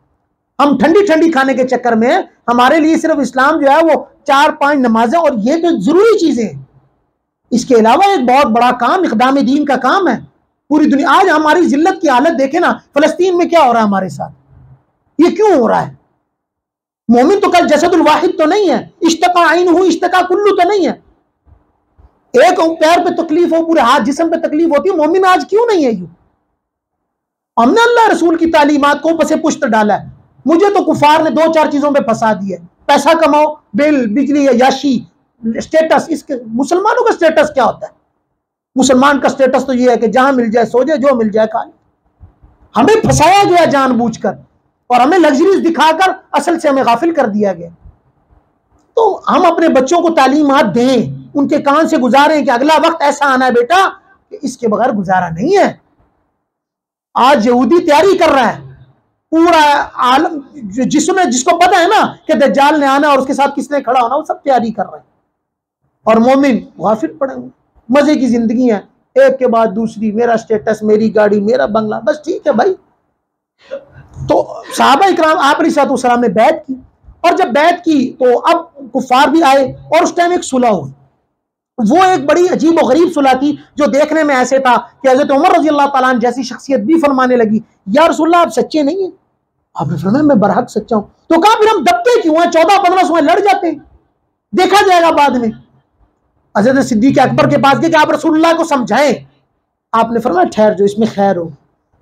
हम ठंडी ठंडी खाने के चक्कर में हमारे लिए सिर्फ इस्लाम जो है वो 4-5 नमाजें और ये तो जरूरी चीजें हैं। इसके अलावा एक बहुत बड़ा काम इक़दाम दीन का काम है। पूरी दुनिया आज हमारी जिल्लत की हालत देखे ना, फलस्तीन में क्या हो रहा है हमारे साथ, ये क्यों हो रहा है? मोमिन तो कल जसदुल वाहिद तो नहीं है, इश्तका आइन हूं इश्तका कुल्लू तो नहीं है। एक पैर पे तकलीफ हो, पूरे हाथ जिस्म पे तकलीफ होती है, मोमिन आज क्यों नहीं है? यूं हमने अल्लाह रसूल की तालीमात को पसे पुश्त डाला है। मुझे तो कुफार ने 2-4 चीजों पे फंसा दिया, पैसा कमाओ, बिल, बिजली, याशी, स्टेटस। इसके मुसलमानों का स्टेटस क्या होता है? मुसलमान का स्टेटस तो ये है कि जहां मिल जाए सो जाए, जो मिल जाए खा ले। हमें फंसाया गया जानबूझकर और हमें लग्जरीज दिखाकर असल से हमें गाफिल कर दिया गया। तो हम अपने बच्चों को तालीमात दें, उनके कान से गुजारें कि अगला वक्त ऐसा आना है बेटा कि इसके बगैर गुजारा नहीं है। आज यहूदी तैयारी कर रहा है, पूरा आलम जिसको पता है ना कि दज्जाल ने आना और उसके साथ किसने खड़ा होना, वो सब तैयारी कर रहे हैं। और मोमिन गाफिल पड़े हुए, मजे की जिंदगी है, एक के बाद दूसरी, मेरा स्टेटस, मेरी गाड़ी, मेरा बंगला, बस ठीक है भाई। तो सहाबा इकराम आप अलैहिस्सलाम ने बैत की, और जब बैत की तो अब कुफार भी आए और उस टाइम एक सुलह हुई। वो एक बड़ी अजीब और गरीब सुलह थी जो देखने में ऐसे था कि हज़रत उमर रज़ी अल्लाह ताला अन्हु जैसी शख्सियत भी फरमाने लगी, या रसूलल्लाह आप सच्चे नहीं है? आपने फरमाया मैं बरहक सच्चा हूं। तो कहा फिर हम दबते क्यों हैं? 14-15 समय लड़ जाते हैं, देखा जाएगा बाद में। हज़रत सिद्दीक़ अकबर के पास गए कि आप रसूलुल्लाह को समझाएं। आपने फरमाया ठहर जो, इसमें खैर हो।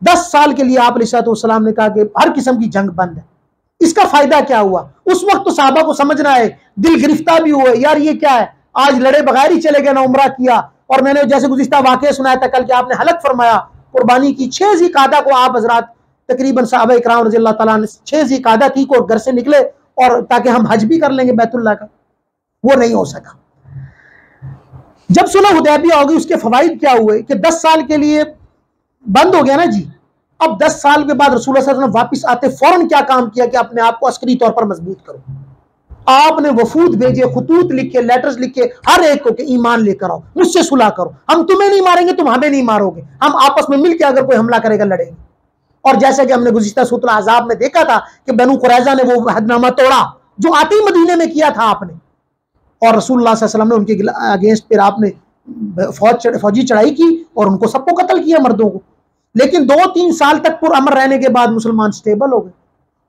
10 साल के लिए आप अलैहिस्सलाम ने कहा कि हर किस्म की जंग बंद है। इसका फायदा क्या हुआ? उस वक्त तो साहबा को समझना है, दिल गिरफ्तार भी हुए, यार ये क्या है, आज लड़े बगैर ही चले गए ना उम्रा किया। और मैंने जैसे गुज़िश्ता वाक़या सुनाया था कल कि आपने हलक फरमाया, कुर्बानी की। 6 ज़िलक़ादा को आप हज़रात तकरीबन सहाबा इकराम रज़ी अल्लाह ताला ने 6 ज़िलक़ादा थी को घर से निकले और ताकि हम हज भी कर लेंगे बैतुल्लाह का, वो नहीं हो सका। जब सुलह हुदैबिया हो गई, उसके फवाइद क्या हुए कि 10 साल के लिए बंद हो गया ना जी। अब 10 साल के बाद रसूलुल्लाह सल्लल्लाहु अलैहि वसल्लम वापस आते फौरन क्या काम किया कि अपने आप को अस्करी तौर पर मजबूत करो। आपने वफूद भेजे, खुतूत लिखे, लेटर्स लिखे हर एक को कि ईमान लेकर आओ, मुझसे सुलह करो, हम तुम्हें नहीं मारेंगे, तुम हमें नहीं मारोगे, हम आपस में मिलकर अगर कोई हमला करेगा लड़ेंगे। और जैसा कि हमने गुज़िश्ता सूरह अहज़ाब में देखा था कि बनु कुरैज़ा ने वो अहदनामा तोड़ा जो आते ही मदीने में किया था आपने, और रसूलुल्लाह सल्लल्लाहु अलैहि वसल्लम ने उनके अगेंस्ट फिर आपने फौजी चढ़ाई की और उनको सबको कत्ल किया, मर्दों को। लेकिन 2-3 साल तक पुरअमन रहने के बाद मुसलमान स्टेबल हो गए।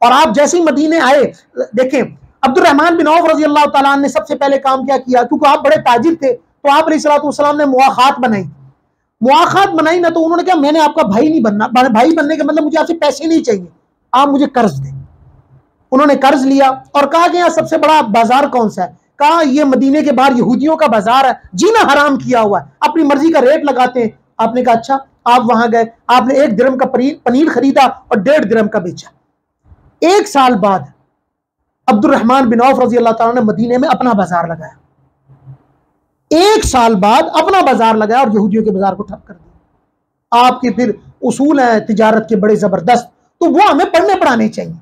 और आप जैसे ही मदीने आए, देखें अब्दुर्रहमान बिन औफ रज़ी अल्लाह ताला ने सबसे पहले काम क्या किया, क्योंकि आप बड़े ताजिर थे, तो आप अलैहिस्सलाम ने मुआखात बनाई। मुआखात बनाई ना तो उन्होंने कहा मैंने आपका भाई नहीं बनना, भाई बनने का मतलब मुझे आपसे पैसे नहीं चाहिए, आप मुझे कर्ज दें। उन्होंने कर्ज लिया और कहा कि यहाँ सबसे बड़ा बाजार कौन सा है? कहा ये मदीने के बाहर यहूदियों का बाजार है, जीना हराम किया हुआ है, अपनी मर्जी का रेट लगाते हैं। आपने कहा अच्छा। आप वहां गए, आपने 1 दिरहम का पनीर खरीदा और 1.5 दिरहम का बेचा। 1 साल बाद अब्दुर्रहमान बिन औफ रज़ी अल्लाह ताला ने मदीने में अपना बाजार लगाया। 1 साल बाद अपना बाजार लगाया और यहूदियों के बाजार को ठप कर दिया। आपके फिर उसूल हैं तिजारत के बड़े जबरदस्त, तो वो हमें पढ़ने पढ़ाने चाहिए।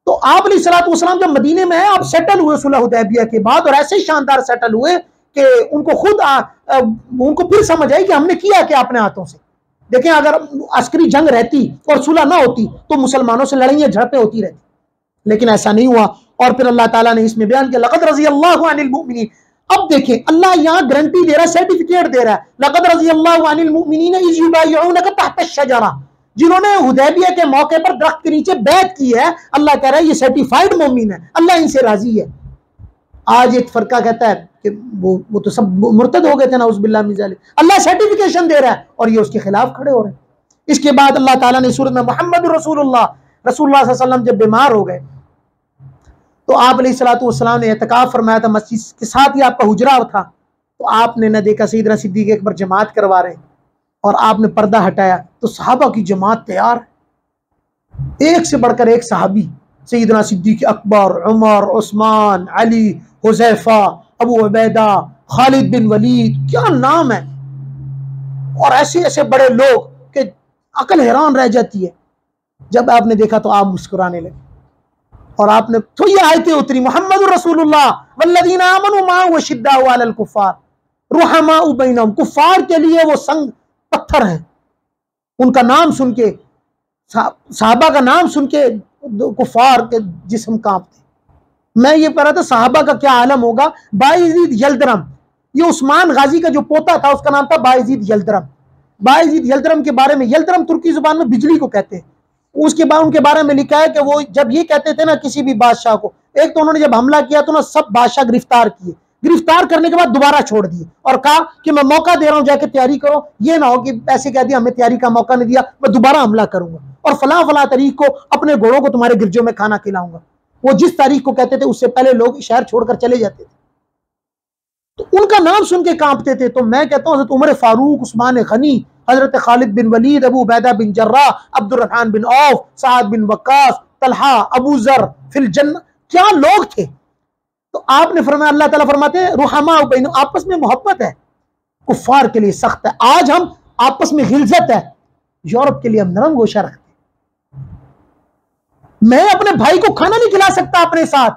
तो आप अलैहिस्सलाम जब मदीने में है, आप सेटल हुए सुलह हुदैबिया के बाद, और ऐसे शानदार सेटल हुए कि उनको खुद उनको फिर समझ आई कि हमने किया क्या अपने हाथों से। देखें अगर अस्करी जंग रहती और सुलह ना होती तो मुसलमानों से लड़ाइयां झड़पें होती रहती, लेकिन ऐसा नहीं हुआ। और फिर अल्लाह ताला ने इसमें बयान किया लक़द रज़ियल्लाहु अनिल मुमिनीन। अब देखें अल्लाह यहाँ गारंटी दे रहा है, सर्टिफिकेट दे रहा है, लक़द रज़ियल्लाहु अनिल मुमिनीन इज़ युबायिऊनका तहत अश-शजरा, जिन्होंने हुदैबिया के मौके पर दरख्त के नीचे बैत की है। अल्लाह कह रहा है ये सर्टिफाइड मोमिन है, अल्लाह इनसे राजी है। आज एक फरका कहता है कि वो तो सब मुर्तद हो गए थे ना, उज़बिल्लाह मिन ज़ालिक। अल्लाह सर्टिफिकेशन दे रहा है और ये उसके खिलाफ खड़े हो रहे हैं। इसके बाद अल्लाह ताला ने सूरत में मुहम्मद रसूलुल्लाह सल्लल्लाहु अलैहि वसल्लम जब बीमार हो गए तो आप अलैहिस्सलाम ने एतकाफ फरमाया था, मस्जिद के साथ ही आपका हुजरा था। तो आपने न देखा सैयदना सिद्दीक़ अकबर जमात करवा रहे हैं और आपने पर्दा हटाया तो सहाबा की जमात तैयार, एक से बढ़कर एक सहाबी, सैयदना सिद्दीक़ अकबर, उमर, उस्मान, अली, हुज़ैफा, अबू उबैदा, खालिद बिन वलीद, क्या नाम है। और ऐसे ऐसे बड़े लोग कि अकल हैरान रह जाती है। जब आपने देखा तो आप मुस्कुराने लगे और आपने तो ये आयतें उतरी, मुहम्मद रसूलुल्लाह वल्लज़ीना आमनू माअहु अशिद्दाउ अलल कुफ़ार रुहमाउ बैनहुम, कुफ़ार के लिए वो संग पत्थर हैं। उनका नाम सुन के, सहाबा का नाम सुन के कुफार के जिस्म कांपते। मैं ये कह रहा था सहाबा का क्या आलम होगा। बायजीद यल्दरम, ये उस्मान गाजी का जो पोता था उसका नाम था बायजीद यल्दरम। बायजीद यल्दरम के बारे में, यल्दरम तुर्की जुबान में बिजली को कहते हैं। उसके बाद उनके बारे में लिखा है कि वो जब ये कहते थे ना किसी भी बादशाह को, एक तो उन्होंने जब हमला किया तो ना सब बादशाह गिरफ्तार किए, गिरफ्तार करने के बाद दोबारा छोड़ दिए और कहा कि मैं मौका दे रहा हूं, जाके तैयारी करो, ये ना हो कि ऐसे कह दिया हमें तैयारी का मौका नहीं दिया, मैं दोबारा हमला करूंगा और फला फला तारीख को अपने घोड़ों को तुम्हारे गिरजों में खाना खिलाऊंगा। वो जिस तारीख को कहते थे उससे पहले लोग शहर छोड़कर चले जाते थे, तो उनका नाम सुन के कांपते थे। तो मैं कहता हूं हज़रत उमर फारूक, उस्मान गनी, हजरत खालिद बिन वलीद, अबू उबैदा बिन जर्राह, अब्दुर्रहमान बिन औफ, साद बिन वक्कास, तलहा, अबू जर फिल जन्नह, क्या लोग थे। तो आपने फरमाया, अल्लाह ताला फरमाते हैं रुहमा बैनहुम, आपस में मोहब्बत है, कुफार के लिए सख्त है। आज हम आपस में गिल्ज़त है, यूरोप के लिए हम नरम गोशा रखते हैं। मैं अपने भाई को खाना नहीं खिला सकता अपने साथ,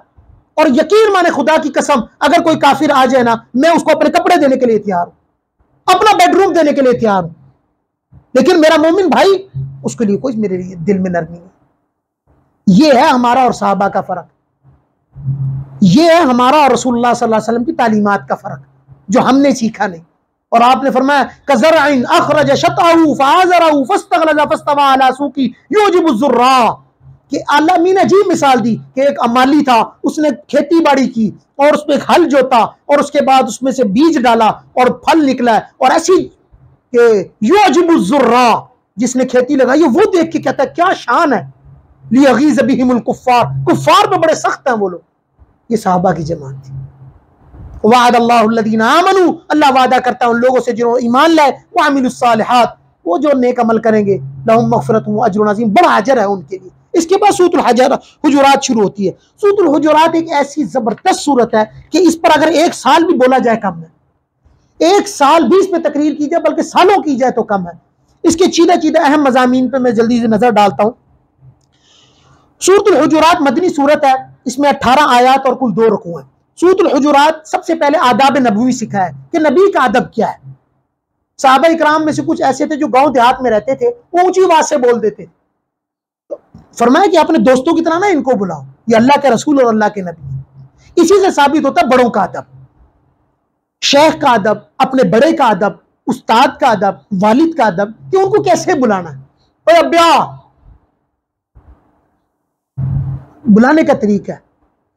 और यकीन माने खुदा की कसम अगर कोई काफिर आ जाए ना, मैं उसको अपने कपड़े देने के लिए तैयार हूं, अपना बेडरूम देने के लिए तैयार हूं, लेकिन मेरा मोमिन भाई, उसके लिए कोई मेरे लिए दिल में नरमी नहीं। ये है हमारा और सहाबा का फर्क, ये है हमारा और रसूलुल्लाह सल्लल्लाहु अलैहि वसल्लम की तालीमात का फर्क, जो हमने सीखा नहीं। और आपने फरमाया कज़रअइन अखरज शतअहु फआज़रहु फस्तग़लज़ फस्तवा अला सूक़ी युजिबु ज़ुर्रा, कि अल्लाह ने अजीब मिसाल दी कि एक अमाली था, उसने खेती बाड़ी की और उसमें एक हल जोता और उसके बाद उसमें से बीज डाला और फल निकला, और ऐसी युजिबु ज़ुर्रा, जिसने खेती लगाई वो देख के कहता है क्या शान है, लियग़ीज़ बिहिमुल कुफ़्फ़ार, कुफ़्फ़ार पे बड़े सख्त हैं वो लोग। ये सहाबा की जमात थी। वअदल्लाहुल्लज़ीना आमनू, अल्लाह वादा करता है उन लोगों से जिन्होंने ईमान लाए, व अमिलुस्सालिहात, वो जो नेक अमल करेंगे, लहुम मग़फ़िरतुन व अज्रुन अज़ीम, बड़ा अजर है उनके लिए। इसके बाद सूरतुल हुजुरात शुरू होती है। सूरतुल हुजुरात एक ऐसी जबरदस्त सूरत है कि इस पर अगर एक साल भी बोला जाए कम है, एक साल भी इस पर तकरीर की जाए बल्कि सालों की जाए तो कम है। इसके चीदे चीदे अहम मज़ामीन पर मैं जल्दी से नजर डालता हूँ। सूरतुल हुजुरात मदनी सूरत है, इसमें 18 आयात और कुल 2 रुकू हैं। सूरतुल हुजुरात सबसे पहले आदाब नबवी सिखा है कि नबी का अदब क्या है। सहाबा इकराम में से कुछ ऐसे थे जो गांव देहात में रहते थे, वो ऊंची आवाज से बोल देते, तो फरमाया कि अपने दोस्तों की तरह ना इनको बुलाओ, ये अल्लाह के रसूल और अल्लाह के नबी। इसी से साबित होता है बड़ों का अदब, शेख का अदब, अपने बड़े का अदब, उस्ताद का अदब, वालिद का अदब, कि उनको कैसे बुलाना है। और अब्या बुलाने का तरीका है,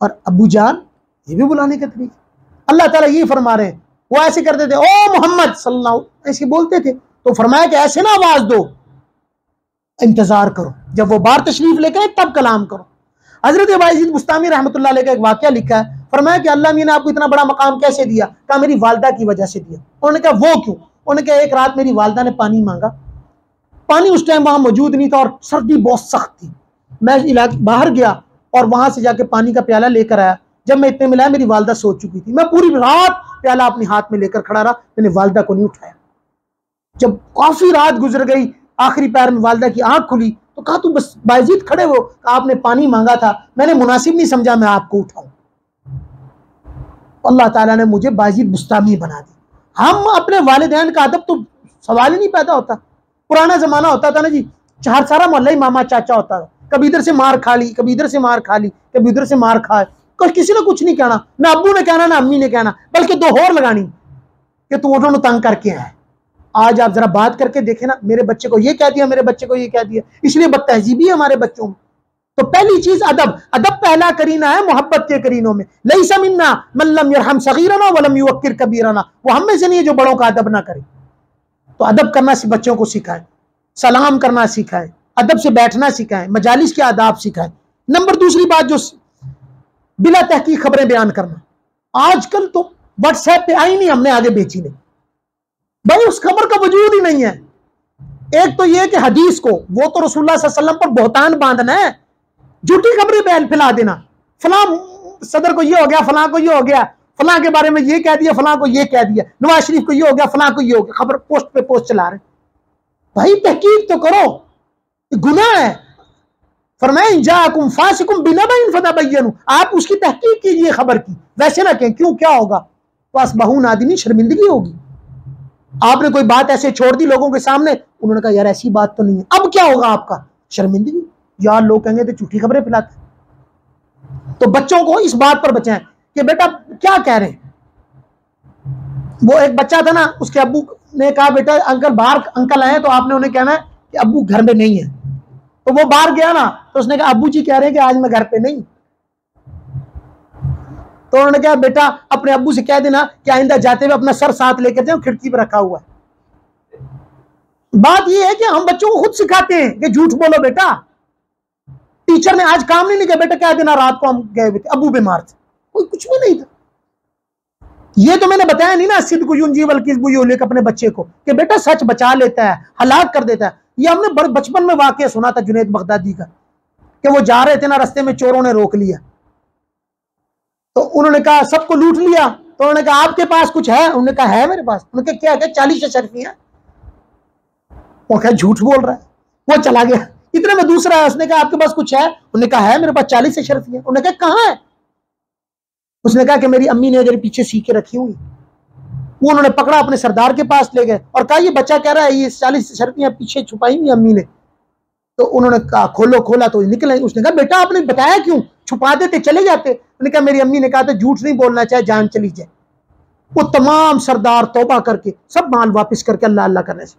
और अबू जान ये भी बुलाने का तरीका। अल्लाह ताला ये फरमा रहे हैं, वो ऐसे करते थे, ओ मोहम्मद सल्लल्लाहु, ऐसे बोलते थे, तो फरमाया कि ऐसे ना आवाज दो, इंतजार करो, जब वो बाहर तशरीफ लेकर आए तब कलाम करो। हजरत बायजीद बुस्तामी रहमतुल्लाह अलैह का एक वाकया लिखा है, फरमाया कि अल्लाह ने आपको इतना बड़ा मकाम कैसे दिया। कहा मेरी वालदा की वजह से दिया। उन्होंने कहा वो क्यों? उन्होंने कहा एक रात मेरी वालदा ने पानी मांगा, पानी उस टाइम वहां मौजूद नहीं था और सर्दी बहुत सख्त थी। मैं इलाके बाहर गया और वहां से जाके पानी का प्याला लेकर आया। जब मैं इतने मिला मेरी वालदा सो चुकी थी। मैं पूरी रात प्याला अपने हाथ में लेकर खड़ा रहा, मैंने वालदा को नहीं उठाया। जब काफी रात गुजर गई, आखिरी पैर में वालदा की आंख खुली तो कहा तू बस बायजीद खड़े हो, आपने पानी मांगा था, मैंने मुनासिब नहीं समझा मैं आपको उठाऊं। अल्लाह ताला ने मुझे बायजीद बुस्तामी बना दी। हम अपने वालिदैन का अदब तो सवाल ही नहीं पैदा होता। पुराना जमाना होता था ना जी, चार सारा मोहल्ला ही मामा चाचा होता था, कभी इधर से मार खा ली, कभी इधर से मार खा ली, कभी उधर से मार खाए, कल किसी ने कुछ नहीं कहना, ना अब्बू ने कहना ना अम्मी ने कहना, बल्कि 2 और लगानी कि तू उन्होंने तंग करके आया। आज आप जरा बात करके देखें ना, मेरे बच्चे को ये कह दिया, मेरे बच्चे को ये कह दिया, इसलिए बदतहजीबी है हमारे बच्चों में। तो पहली चीज अदब, अदब पहला करीना है मोहब्बत के करीनों में। लैसा मिन्ना मन लम यरहम सगीरना व लम युवक्किर कबीरना, वो हम में से नहीं है जो बड़ों का अदब ना करे। तो अदब करना बच्चों को सिखाए, सलाम करना सिखाए, अदब से बैठना सिखाए, मजालिस के आदाब सिखाए। नंबर दूसरी बात जो बिला तहकीक खबरें बयान करना। आजकल तो व्हाट्सएप पे आई नहीं, हमने आगे बेची नहीं भाई, उस खबर का वजूद ही नहीं है। एक तो यह कि हदीस को, वो तो रसूलुल्लाह सल्लल्लाहु अलैहि वसल्लम पर बहुतान बांधना है, झूठी खबरें बयान फैला देना, फलां सदर को ये हो गया, फलां को ये हो गया, फलां के बारे में ये कह दिया, फलां को ये कह दिया, नवाज शरीफ को ये हो गया, फलां को ये हो गया, खबर पोस्ट पे पोस्ट चला रहे। भाई तहकीक तो करो, गुनाह है। फरमाया जाकुम फासिकुम बिनबइन फतबय्यनु, आप उसकी तहकीक कीजिए खबर की, वैसे ना कहें क्यों क्या होगा, तो असबहू नादिमी, शर्मिंदगी होगी। आपने कोई बात ऐसे छोड़ दी लोगों के सामने, उन्होंने कहा यार ऐसी बात तो नहीं है, अब क्या होगा आपका, शर्मिंदगी। यार लोग कहेंगे तो झूठी खबरें फैलाते। तो बच्चों को इस बात पर बचाएं कि बेटा क्या कह रहे हैं। वो एक बच्चा था ना, उसके अब्बू ने कहा बेटा अंकल बाहर अंकल आए तो आपने उन्हें कहना है कि अब्बू घर में नहीं है। तो वो बाहर गया ना, तो उसने कहा अब्बू जी कह रहे हैं कि आज मैं घर पे नहीं। तो उन्होंने कहा बेटा अपने अब्बू से कह देना कि आइंदा जाते हुए अपना सर साथ लेकर जाओ, खिड़की पर रखा हुआ है। बात यह है कि हम बच्चों को खुद सिखाते हैं कि झूठ बोलो बेटा। टीचर ने आज काम नहीं किया, बेटा कह देना रात को हम गए हुए थे, अब्बू बीमार थे, कोई कुछ भी नहीं था। ये तो मैंने बताया नहीं ना सिद्दक़ु युनजी वल किज़्बु युहलिक अपने बच्चे को कि बेटा सच बचा लेता है, हलाक कर देता है। ये हमने बचपन में वाकया सुना था जुनैद बगदादी का कि वो जा रहे थे ना, रास्ते में चोरों ने रोक लिया, तो उन्होंने कहा सबको लूट लिया। तो उन्होंने कहा आपके पास कुछ है? उन्होंने कहा है मेरे पास। उन्होंने कहा क्या? 40 अशरफियां। वो क्या झूठ बोल रहा है, वो चला गया। इतने में दूसरा है, उसने कहा आपके पास कुछ है? उन्होंने कहा है मेरे पास 40 अशरफियां। उन्होंने कहा कहां है? उसने कहा कि मेरी अम्मी ने अगर पीछे सी के रखी हुई। वो उन्होंने पकड़ा, अपने सरदार के पास ले गए और कहा ये बच्चा कह रहा है ये 40 अशरफियां पीछे छुपाई हुई अम्मी ने। तो उन्होंने कहा खोलो, खोला तो निकले। उसने कहा बेटा आपने बताया क्यों? छुपा देते चले जाते। उन्होंने कहा मेरी अम्मी ने कहा था झूठ नहीं बोलना चाहे जान चली जाए। वो तमाम सरदार तौबा करके सब माल वापस करके अल्लाह अल्लाह करने से।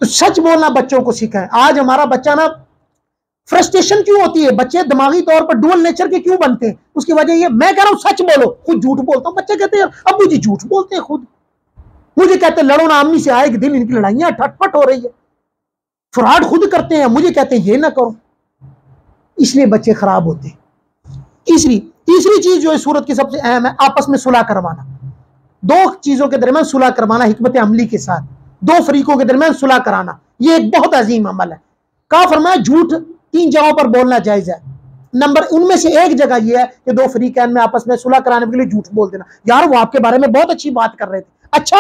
तो सच बोलना बच्चों को सिखाएं। आज हमारा बच्चा ना फ्रस्ट्रेशन क्यों होती है, बच्चे दिमागी तौर पर डुअल नेचर के क्यों बनते हैं? उसकी वजह ये, मैं कह रहा हूं सच बोलो, खुद झूठ बोलता हूं। बच्चे कहते हैं अब्बू जी झूठ बोलते हैं खुद। मुझे कहते लड़ो ना अम्मी से, आए एक दिन इनकी लड़ाइयां ठटपट हो रही है, फ्रॉड खुद करते हैं, मुझे कहते हैं ये ना करो। इसलिए बच्चे खराब होते हैं। तीसरी चीज जो है सूरत की सबसे अहम है, आपस में सुलह करवाना। दो चीजों के दरमियान सुलह करवाना हिकमत अमली के साथ, दो फरीकों के दरमियान सुलह कराना, ये एक बहुत अजीम अमल है। कहा फरमाया झूठ 3 जगहों पर बोलना जायज है। नंबर उनमें से एक जगह यह है कि दो फरीकैन में आपस में सुलह कराने के लिए झूठ बोल देना। यार वो आपके बारे में बहुत अच्छी बात कर रहे थे, अच्छा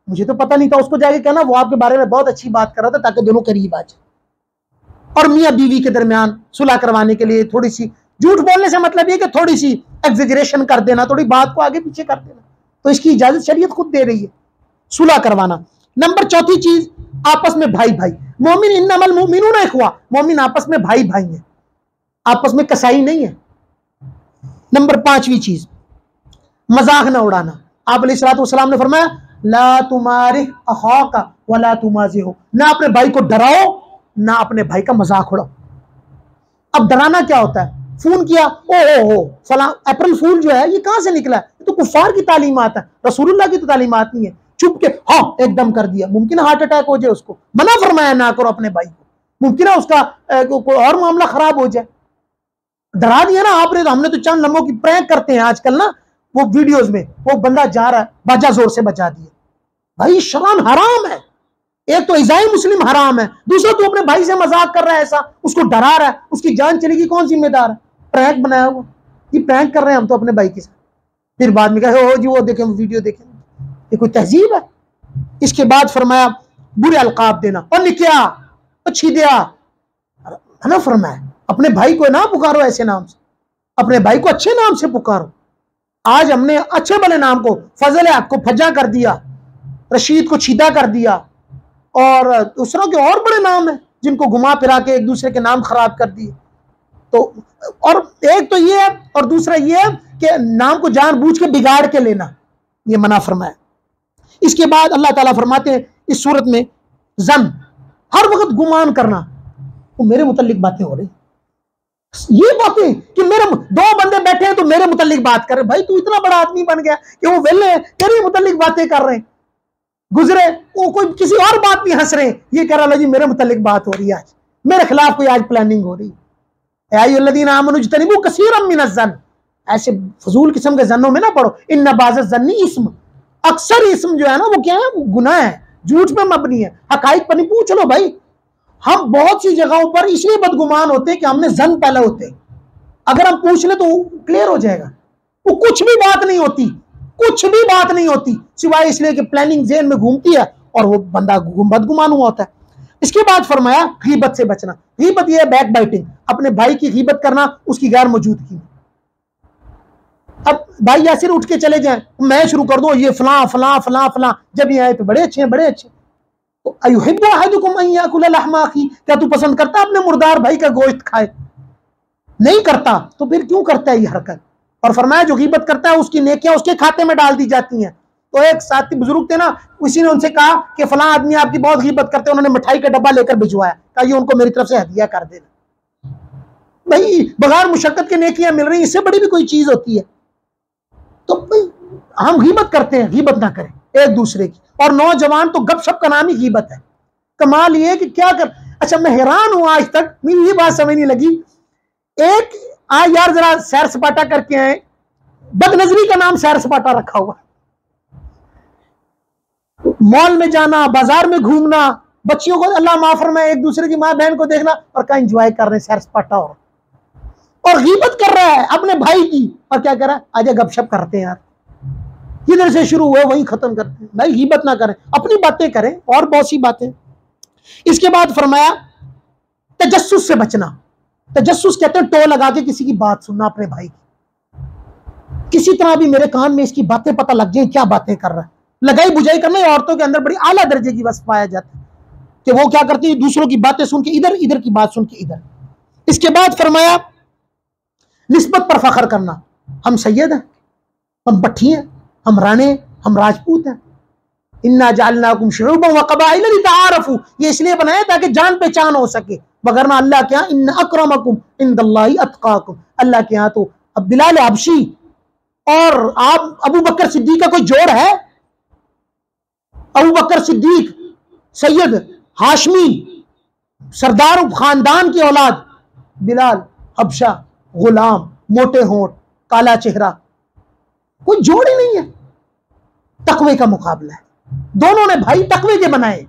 मुझे तो पता नहीं था, उसको जाके कहना वो आपके बारे में बहुत अच्छी बात कर रहा था, ताकि दोनों करीब आ जाए। और मियां बीवी के दरमियान सुलह करवाने के लिए थोड़ी सी झूठ बोलने से मतलब ये कि थोड़ी सी एग्जेजरेशन कर देना, थोड़ी बात को आगे पीछे कर देना, तो इसकी इजाजत शरीयत खुद दे रही है, सुलह करवाना। नंबर चौथी चीज, आपस में भाई भाई, मोमिन इन्नमल मुमिनून इख्वा, मोमिन आपस में भाई भाई है, आपस में कसाई नहीं है। नंबर 5वीं चीज, मजाक ना उड़ाना। आप अलैहिस्सलातु वस्सलाम ने फरमाया ला तुम्हारे अखाका वला तुमाज़िहु, ना अपने भाई को डराओ ना अपने भाई का मजाक उड़ाओ। अब डराना क्या होता है? फोन किया, ओ फला अप्रैल फूल जो है ये कहां से निकला है? तो कुफार की तालीमात है, रसूलुल्लाह की तो तालीमात नहीं है। चुप के हाँ एकदम कर दिया, मुमकिन हार्ट अटैक हो जाए, उसको मना फरमाया ना करो अपने भाई को, मुमकिन है उसका कोई और मामला खराब हो जाए। डरा दिया ना आपने, तो हमने तो चंद लम्हों की प्रैंक करते हैं आजकल ना, वो वीडियोस में वो बंदा जा रहा है, बाजा जोर से बचा दिया। भाई शरान हराम है, एक तो इज़ाए मुस्लिम हराम है, दूसरा तू अपने भाई से मजाक कर रहा है, ऐसा उसको डरा रहा है, उसकी जान चलेगी, कौन जिम्मेदार है? प्रैंक बनाया हुआ, ये प्रैंक कर रहे हैं हम तो अपने भाई के साथ। फिर बाद में कहे हो जी वो देखें वीडियो देखें, ये कोई तहजीब है? इसके बाद फरमाया बुरे अलकाब देना और निकिया अच्छी दिया, है ना? फरमाया अपने भाई को ना पुकारो ऐसे नाम से, अपने भाई को अच्छे नाम से पुकारो। आज हमने अच्छे भले नाम को, फजल हक को फजा कर दिया, रशीद को छीदा कर दिया, और दूसरों के और बड़े नाम है जिनको घुमा फिरा के एक दूसरे के नाम खराब कर दिए। तो और एक तो ये है, और दूसरा ये है कि नाम को जानबूझ के बिगाड़ के लेना, ये मना फरमाया। इसके बाद अल्लाह ताला फरमाते हैं इस सूरत में, जन हर वक्त गुमान करना, वो मेरे मुतल्लिक बातें हो रही, ये बातें कि मेरे दो बंदे बैठे हैं तो मेरे मुतल्लिक बात कर रहे। भाई तू इतना बड़ा आदमी बन गया कि वो वेले तेरे मुतल्लिक बातें कर रहे हैं, गुजरे वो कोई किसी और बात नहीं हंस रहे, ये कह रहा जी मेरे मुतल्लिक बात हो रही है, आज मेरे खिलाफ कोई आज प्लानिंग हो रही है। ऐसे फजूल किस्म के जन्नों में ना पड़ो, इन बाज़ जन्नी इस्म, अक्सर इस्म जो है ना वो क्या है? वो गुनाह है, झूठ पे मबनी है, हकाइक पर नहीं। पूछ लो भाई, हम बहुत सी जगहों पर इसलिए बदगुमान होते हैं कि हमने जन पहले होते, अगर हम पूछ ले तो क्लियर हो जाएगा। वो कुछ भी बात नहीं होती, कुछ भी बात नहीं होती, सिवाय इसलिए कि प्लानिंग ज़हन में घूमती है और वो बंदा बदगुमान हुआ होता है। इसके बाद फरमाया गीबत से बचना। गीबत ये है बैक बाइटिंग, अपने भाई की गीबत करना उसकी गैर मौजूदगी में। अब भाई यासिर उठ के चले जाए, मैं शुरू कर दूं ये फलां फलां फलां फलां, जब ये आए तो बड़े अच्छे हैं, बड़े अच्छे, अयुहिब्बु अहदुकुम अन याकुला लहमा अखी, क्या तू पसंद करता है अपने मुर्दार भाई का गोश्त खाए? नहीं करता, तो फिर क्यों करता है ये हरकत? और फरमाया जो गीबत करता है उसकी नेकियां उसके खाते में डाल दी जाती हैं। तो एक साथी बुजुर्ग थे ना, उसी ने उनसे कहा कि फलां आदमी आपकी बहुत गीबत करते हैं, उन्होंने मिठाई का डब्बा लेकर भिजवाया, कहा ये उनको मेरी तरफ से हदिया कर देना। भाई बगैर मुशक्कत के नेकियां मिल रही, इससे बड़ी भी कोई चीज होती है? तो भाई हम गीबत करते हैं, गीबत ना करें एक दूसरे की। और नौजवान तो गपशप का नाम ही गीबत है। कमाल ये कि क्या कर, अच्छा मैं हैरान हूं आज तक, मेरी ये बात समझ नहीं लगी। एक आज यार जरा सैर सपाटा करके आए, बदनजरी का नाम सैर सपाटा रखा हुआ, मॉल में जाना, बाजार में घूमना, बच्चियों को अल्लाह माफ फरमाए एक दूसरे की माँ बहन को देखना और क्या एंजॉय कर रहे हैं सैर सपाटा, और गीबत कर रहा है अपने भाई की। और क्या कर रहा है, आजा गपशप करते हैं यार, जिधर से शुरू हुए वहीं खत्म करते हैं। भाई गीबत ना करें, अपनी बातें करें और बहुत सी बातें। इसके बाद फरमाया तजस्सुस से बचना। तजस्सुस कहते हैं टो लगा के किसी की बात सुनना अपने भाई की, किसी तरह भी मेरे कान में इसकी बातें पता लग जाए क्या बातें कर रहा है। लगाई बुझाई करना औरतों के अंदर बड़ी आला दर्जे की वस्त पाया जाता है कि वो क्या करती है, दूसरों की बातें सुन के इधर, इधर की बात सुन के इधर। इसके बाद फरमाया निस्बत पर फख्र करना। हम सैयद हैं, हम भट्टी हैं, हम राणे, हम राजपूत हैं। इन्ना जअलनाकुम शुऊबन व क़बाइल लितआरफू, ये इसलिए बनाया ताकि जान पहचान हो सके, वगरना अल्लाह के यहाँ इन्ना अक्रमकुम इंदल्लाहि अत्काकुम, अल्लाह के यहाँ तो अब बिलाल हबशी और आप अबू बकर सिद्दीक का कोई जोड़ है? अबू बकर सिद्दीक सैयद हाशमी सरदार खानदान की औलाद, बिलाल हबशा गुलाम, मोटे होंठ, काला चेहरा, कोई जोड़ ही नहीं है। तकवे का मुकाबला है, दोनों ने भाई तकवे के बनाए।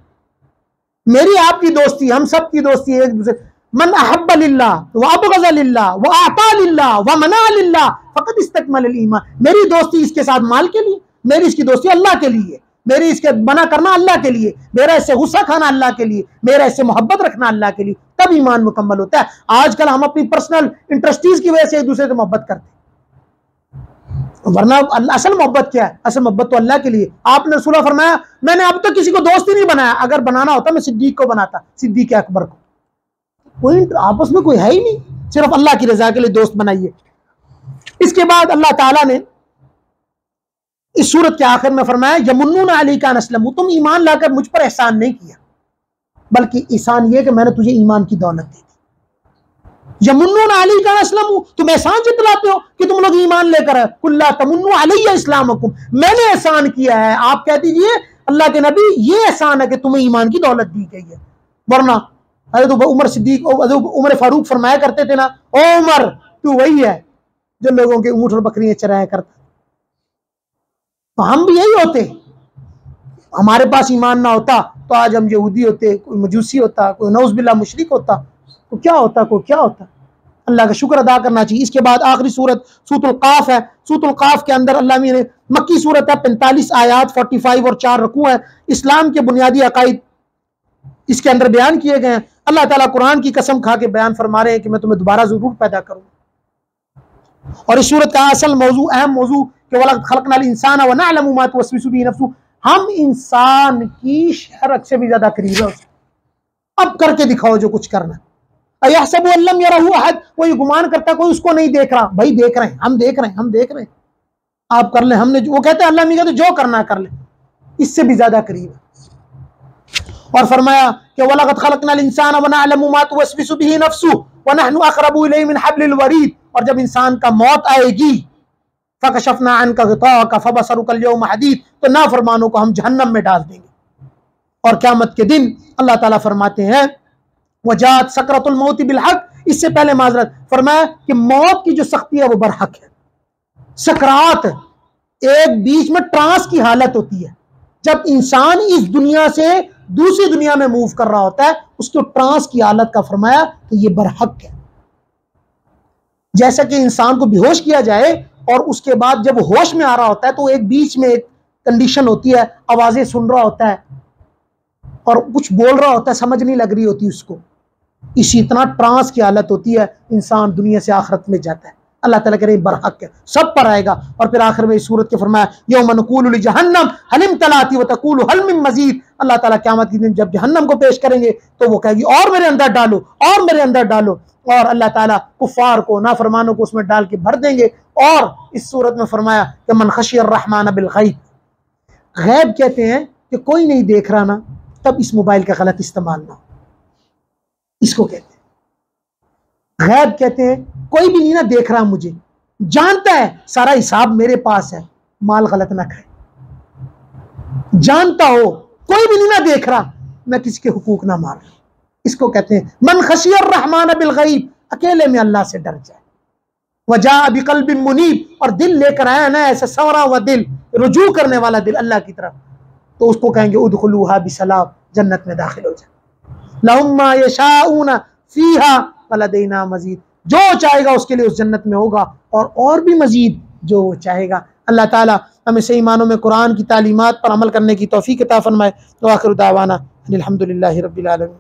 मेरी आपकी दोस्ती, हम सब की दोस्ती एक दूसरे, मन अहब्ब लिल्लाह व अबग़ज़ लिल्लाह व अता लिल्लाह व मना लिल्लाह फ़क़द इस्तकमल ईमान। मेरी दोस्ती इसके साथ माल के लिए, मेरी इसकी दोस्ती अल्लाह के लिए, मेरी इसके मना करना अल्लाह के लिए, मेरा इससे गुस्सा खाना अल्लाह के लिए, मेरा इससे मोहब्बत रखना अल्लाह के लिए, तब ईमान मुकम्मल होता है। आजकल हम अपनी पर्सनल इंटरेस्टीज की वजह से एक दूसरे से मोहब्बत करते हैं, वरना असल मोहब्बत क्या है? असल मोहब्बत तो अल्लाह के लिए। आपने रसूलुल्लाह फरमाया मैंने अब तक किसी को दोस्त ही नहीं बनाया, अगर बनाना होता मैं सिद्दीक को बनाता, सिद्दीक अकबर को। कोई आपस में कोई है ही नहीं, सिर्फ अल्लाह की रजा के लिए दोस्त बनाइए। इसके बाद अल्लाह ताला ने इस सूरत के आखिर में फरमाया यमुन्नून अलैका अन अस्लमू, तुम ईमान लाकर मुझ पर एहसान नहीं किया, बल्कि एहसान ये कि मैंने तुझे ईमान की दौलत दी थी। यमुन्नून अलैका अन अस्लमू, तुम एहसान जितलाते हो कि तुम लोग ईमान लेकर आए। कुल्ला तमुन्नू अलैया इस्लामकुम, मैंने एहसान किया है, आप कह दीजिए अल्लाह के नबी ये एहसान है कि तुम्हें ईमान की दौलत दी गई है। वरना हज़रत उमर सिद्दीक, उमर फारूक फरमाया करते थे ना, ओ उमर तू वही है जो लोगों के ऊंट और बकरियां चराया करता। तो हम भी यही होते, हमारे पास ईमान ना होता तो आज हम यहूदी होते, कोई मजूसी होता, कोई नौज़बिल्लाह मुशरिक होता, तो क्या होता, कोई क्या होता। अल्लाह का शुक्र अदा करना चाहिए। इसके बाद आखिरी सूरत सूरतुल काफ है। सूरतुल काफ के अंदर अल्लाह ने, मक्की सूरत है, 45 आयात, 45 और 4 रकू है। इस्लाम के बुनियादी अकायद इसके अंदर बयान किए गए हैं। अल्लाह ताला कुरान की कसम खा के बयान फरमा रहे हैं कि मैं तुम्हें दोबारा जरूर पैदा करूंगा। और इस सूरत का असल मौजू, अहम मौजू कि वलक़द खलक़नल इंसान व नअलमु मा तुवस्विसु बिही नफ्सुहु, हम इंसान की शरक से भी ज्यादा करीब है। अब करके दिखाओ जो कुछ करना। अयहसबु अन लम यरहु अहद, कोई गुमान करता कोई उसको नहीं देख रहा। भाई देख रहे हैं, हम देख रहे हैं, हम देख रहे हैं, आप कर ले, हमने, वो कहते हैं अल्लाह नहीं कहते जो करना है कर ले, इससे भी ज्यादा करीब है। और फरमाया कि वलक़द खलक़नल इंसान व नअलमु मा तुवस्विसु बिही नफ्सुहु व नहनु अक़रबु इलैहि मिन हब्लिल वरीद, और जब इंसान का मौत आएगी फ़कशफ़ना अन्का ग़िताअका फ़बसरुका अल-यौम हदीद, तो नाफरमानों को हम जहन्नम में डाल देंगे। और क़यामत के दिन अल्लाह ताला फरमाते हैं वजात सकरतुल मौत बिल हक, इससे पहले माजरत फरमाया कि मौत की जो सख्ती है वो बरहक है। सकरात एक बीच में ट्रांस की हालत होती है, जब इंसान इस दुनिया से दूसरी दुनिया में मूव कर रहा होता है, उसको ट्रांस की हालत का फरमाया कि ये बरहक है। जैसा कि इंसान को बेहोश किया जाए और उसके बाद जब होश में आ रहा होता है तो एक बीच में एक कंडीशन होती है, आवाजें सुन रहा होता है और कुछ बोल रहा होता है, समझ नहीं लग रही होती उसको। इसी तरह ट्रांस की हालत होती है, इंसान दुनिया से आखिरत में जाता है। अल्लाह ताला कह रहे बरहक है, सब पर आएगा। और फिर आखिर में इस सूरत के फरमाया यौम नक़ूलु लिजहन्नम हलिम तलाती व तक़ूलु हल मिन मज़ीद। अल्लाह ताला क़यामत के दिन जब जहन्नम को पेश करेंगे तो वो कहेगी और मेरे अंदर डालो, और मेरे अंदर डालो। और अल्लाह ताला कुफ़ार को, नाफरमानों को उसमें डाल के भर देंगे। और इस सूरत में फरमाया कि मन खशियर रहमान बिल गैब, गैब कहते हैं कि कोई नहीं देख रहा ना, तब इस मोबाइल का गलत इस्तेमाल ना, इसको कहते हैं गैब। कहते हैं कोई भी नहीं ना देख रहा, मुझे जानता है, सारा हिसाब मेरे पास है, माल गलत ना खाए। जानता हो कोई भी नहीं ना देख रहा, मैं किसी के हुकूक ना मार, इसको कहते हैं मन खशियर रहमान बिल गैब, अकेले में अल्लाह से डर जाए। वजा बिक़ल्बिन मुनीब, और दिल लेकर आया ना ऐसा संवरा हुआ दिल, रुजू करने वाला दिल अल्लाह की तरफ, तो उसको कहेंगे उदखुलूहा बिसलाम, जन्नत में दाखिल हो जाए। लहुम मा यशाऊना फीहा वलदैना मजीद, जो चाहेगा उसके लिए उस जन्नत में होगा, और भी मजीद जो वो चाहेगा। अल्लाह ताला हमें सही मानों में कुरान की तालीमात पर अमल करने की तौफीक अता फरमाए। तो आखिर दावाना अनिल हम्दुलिल्लाहि रब्बिल आलमीन।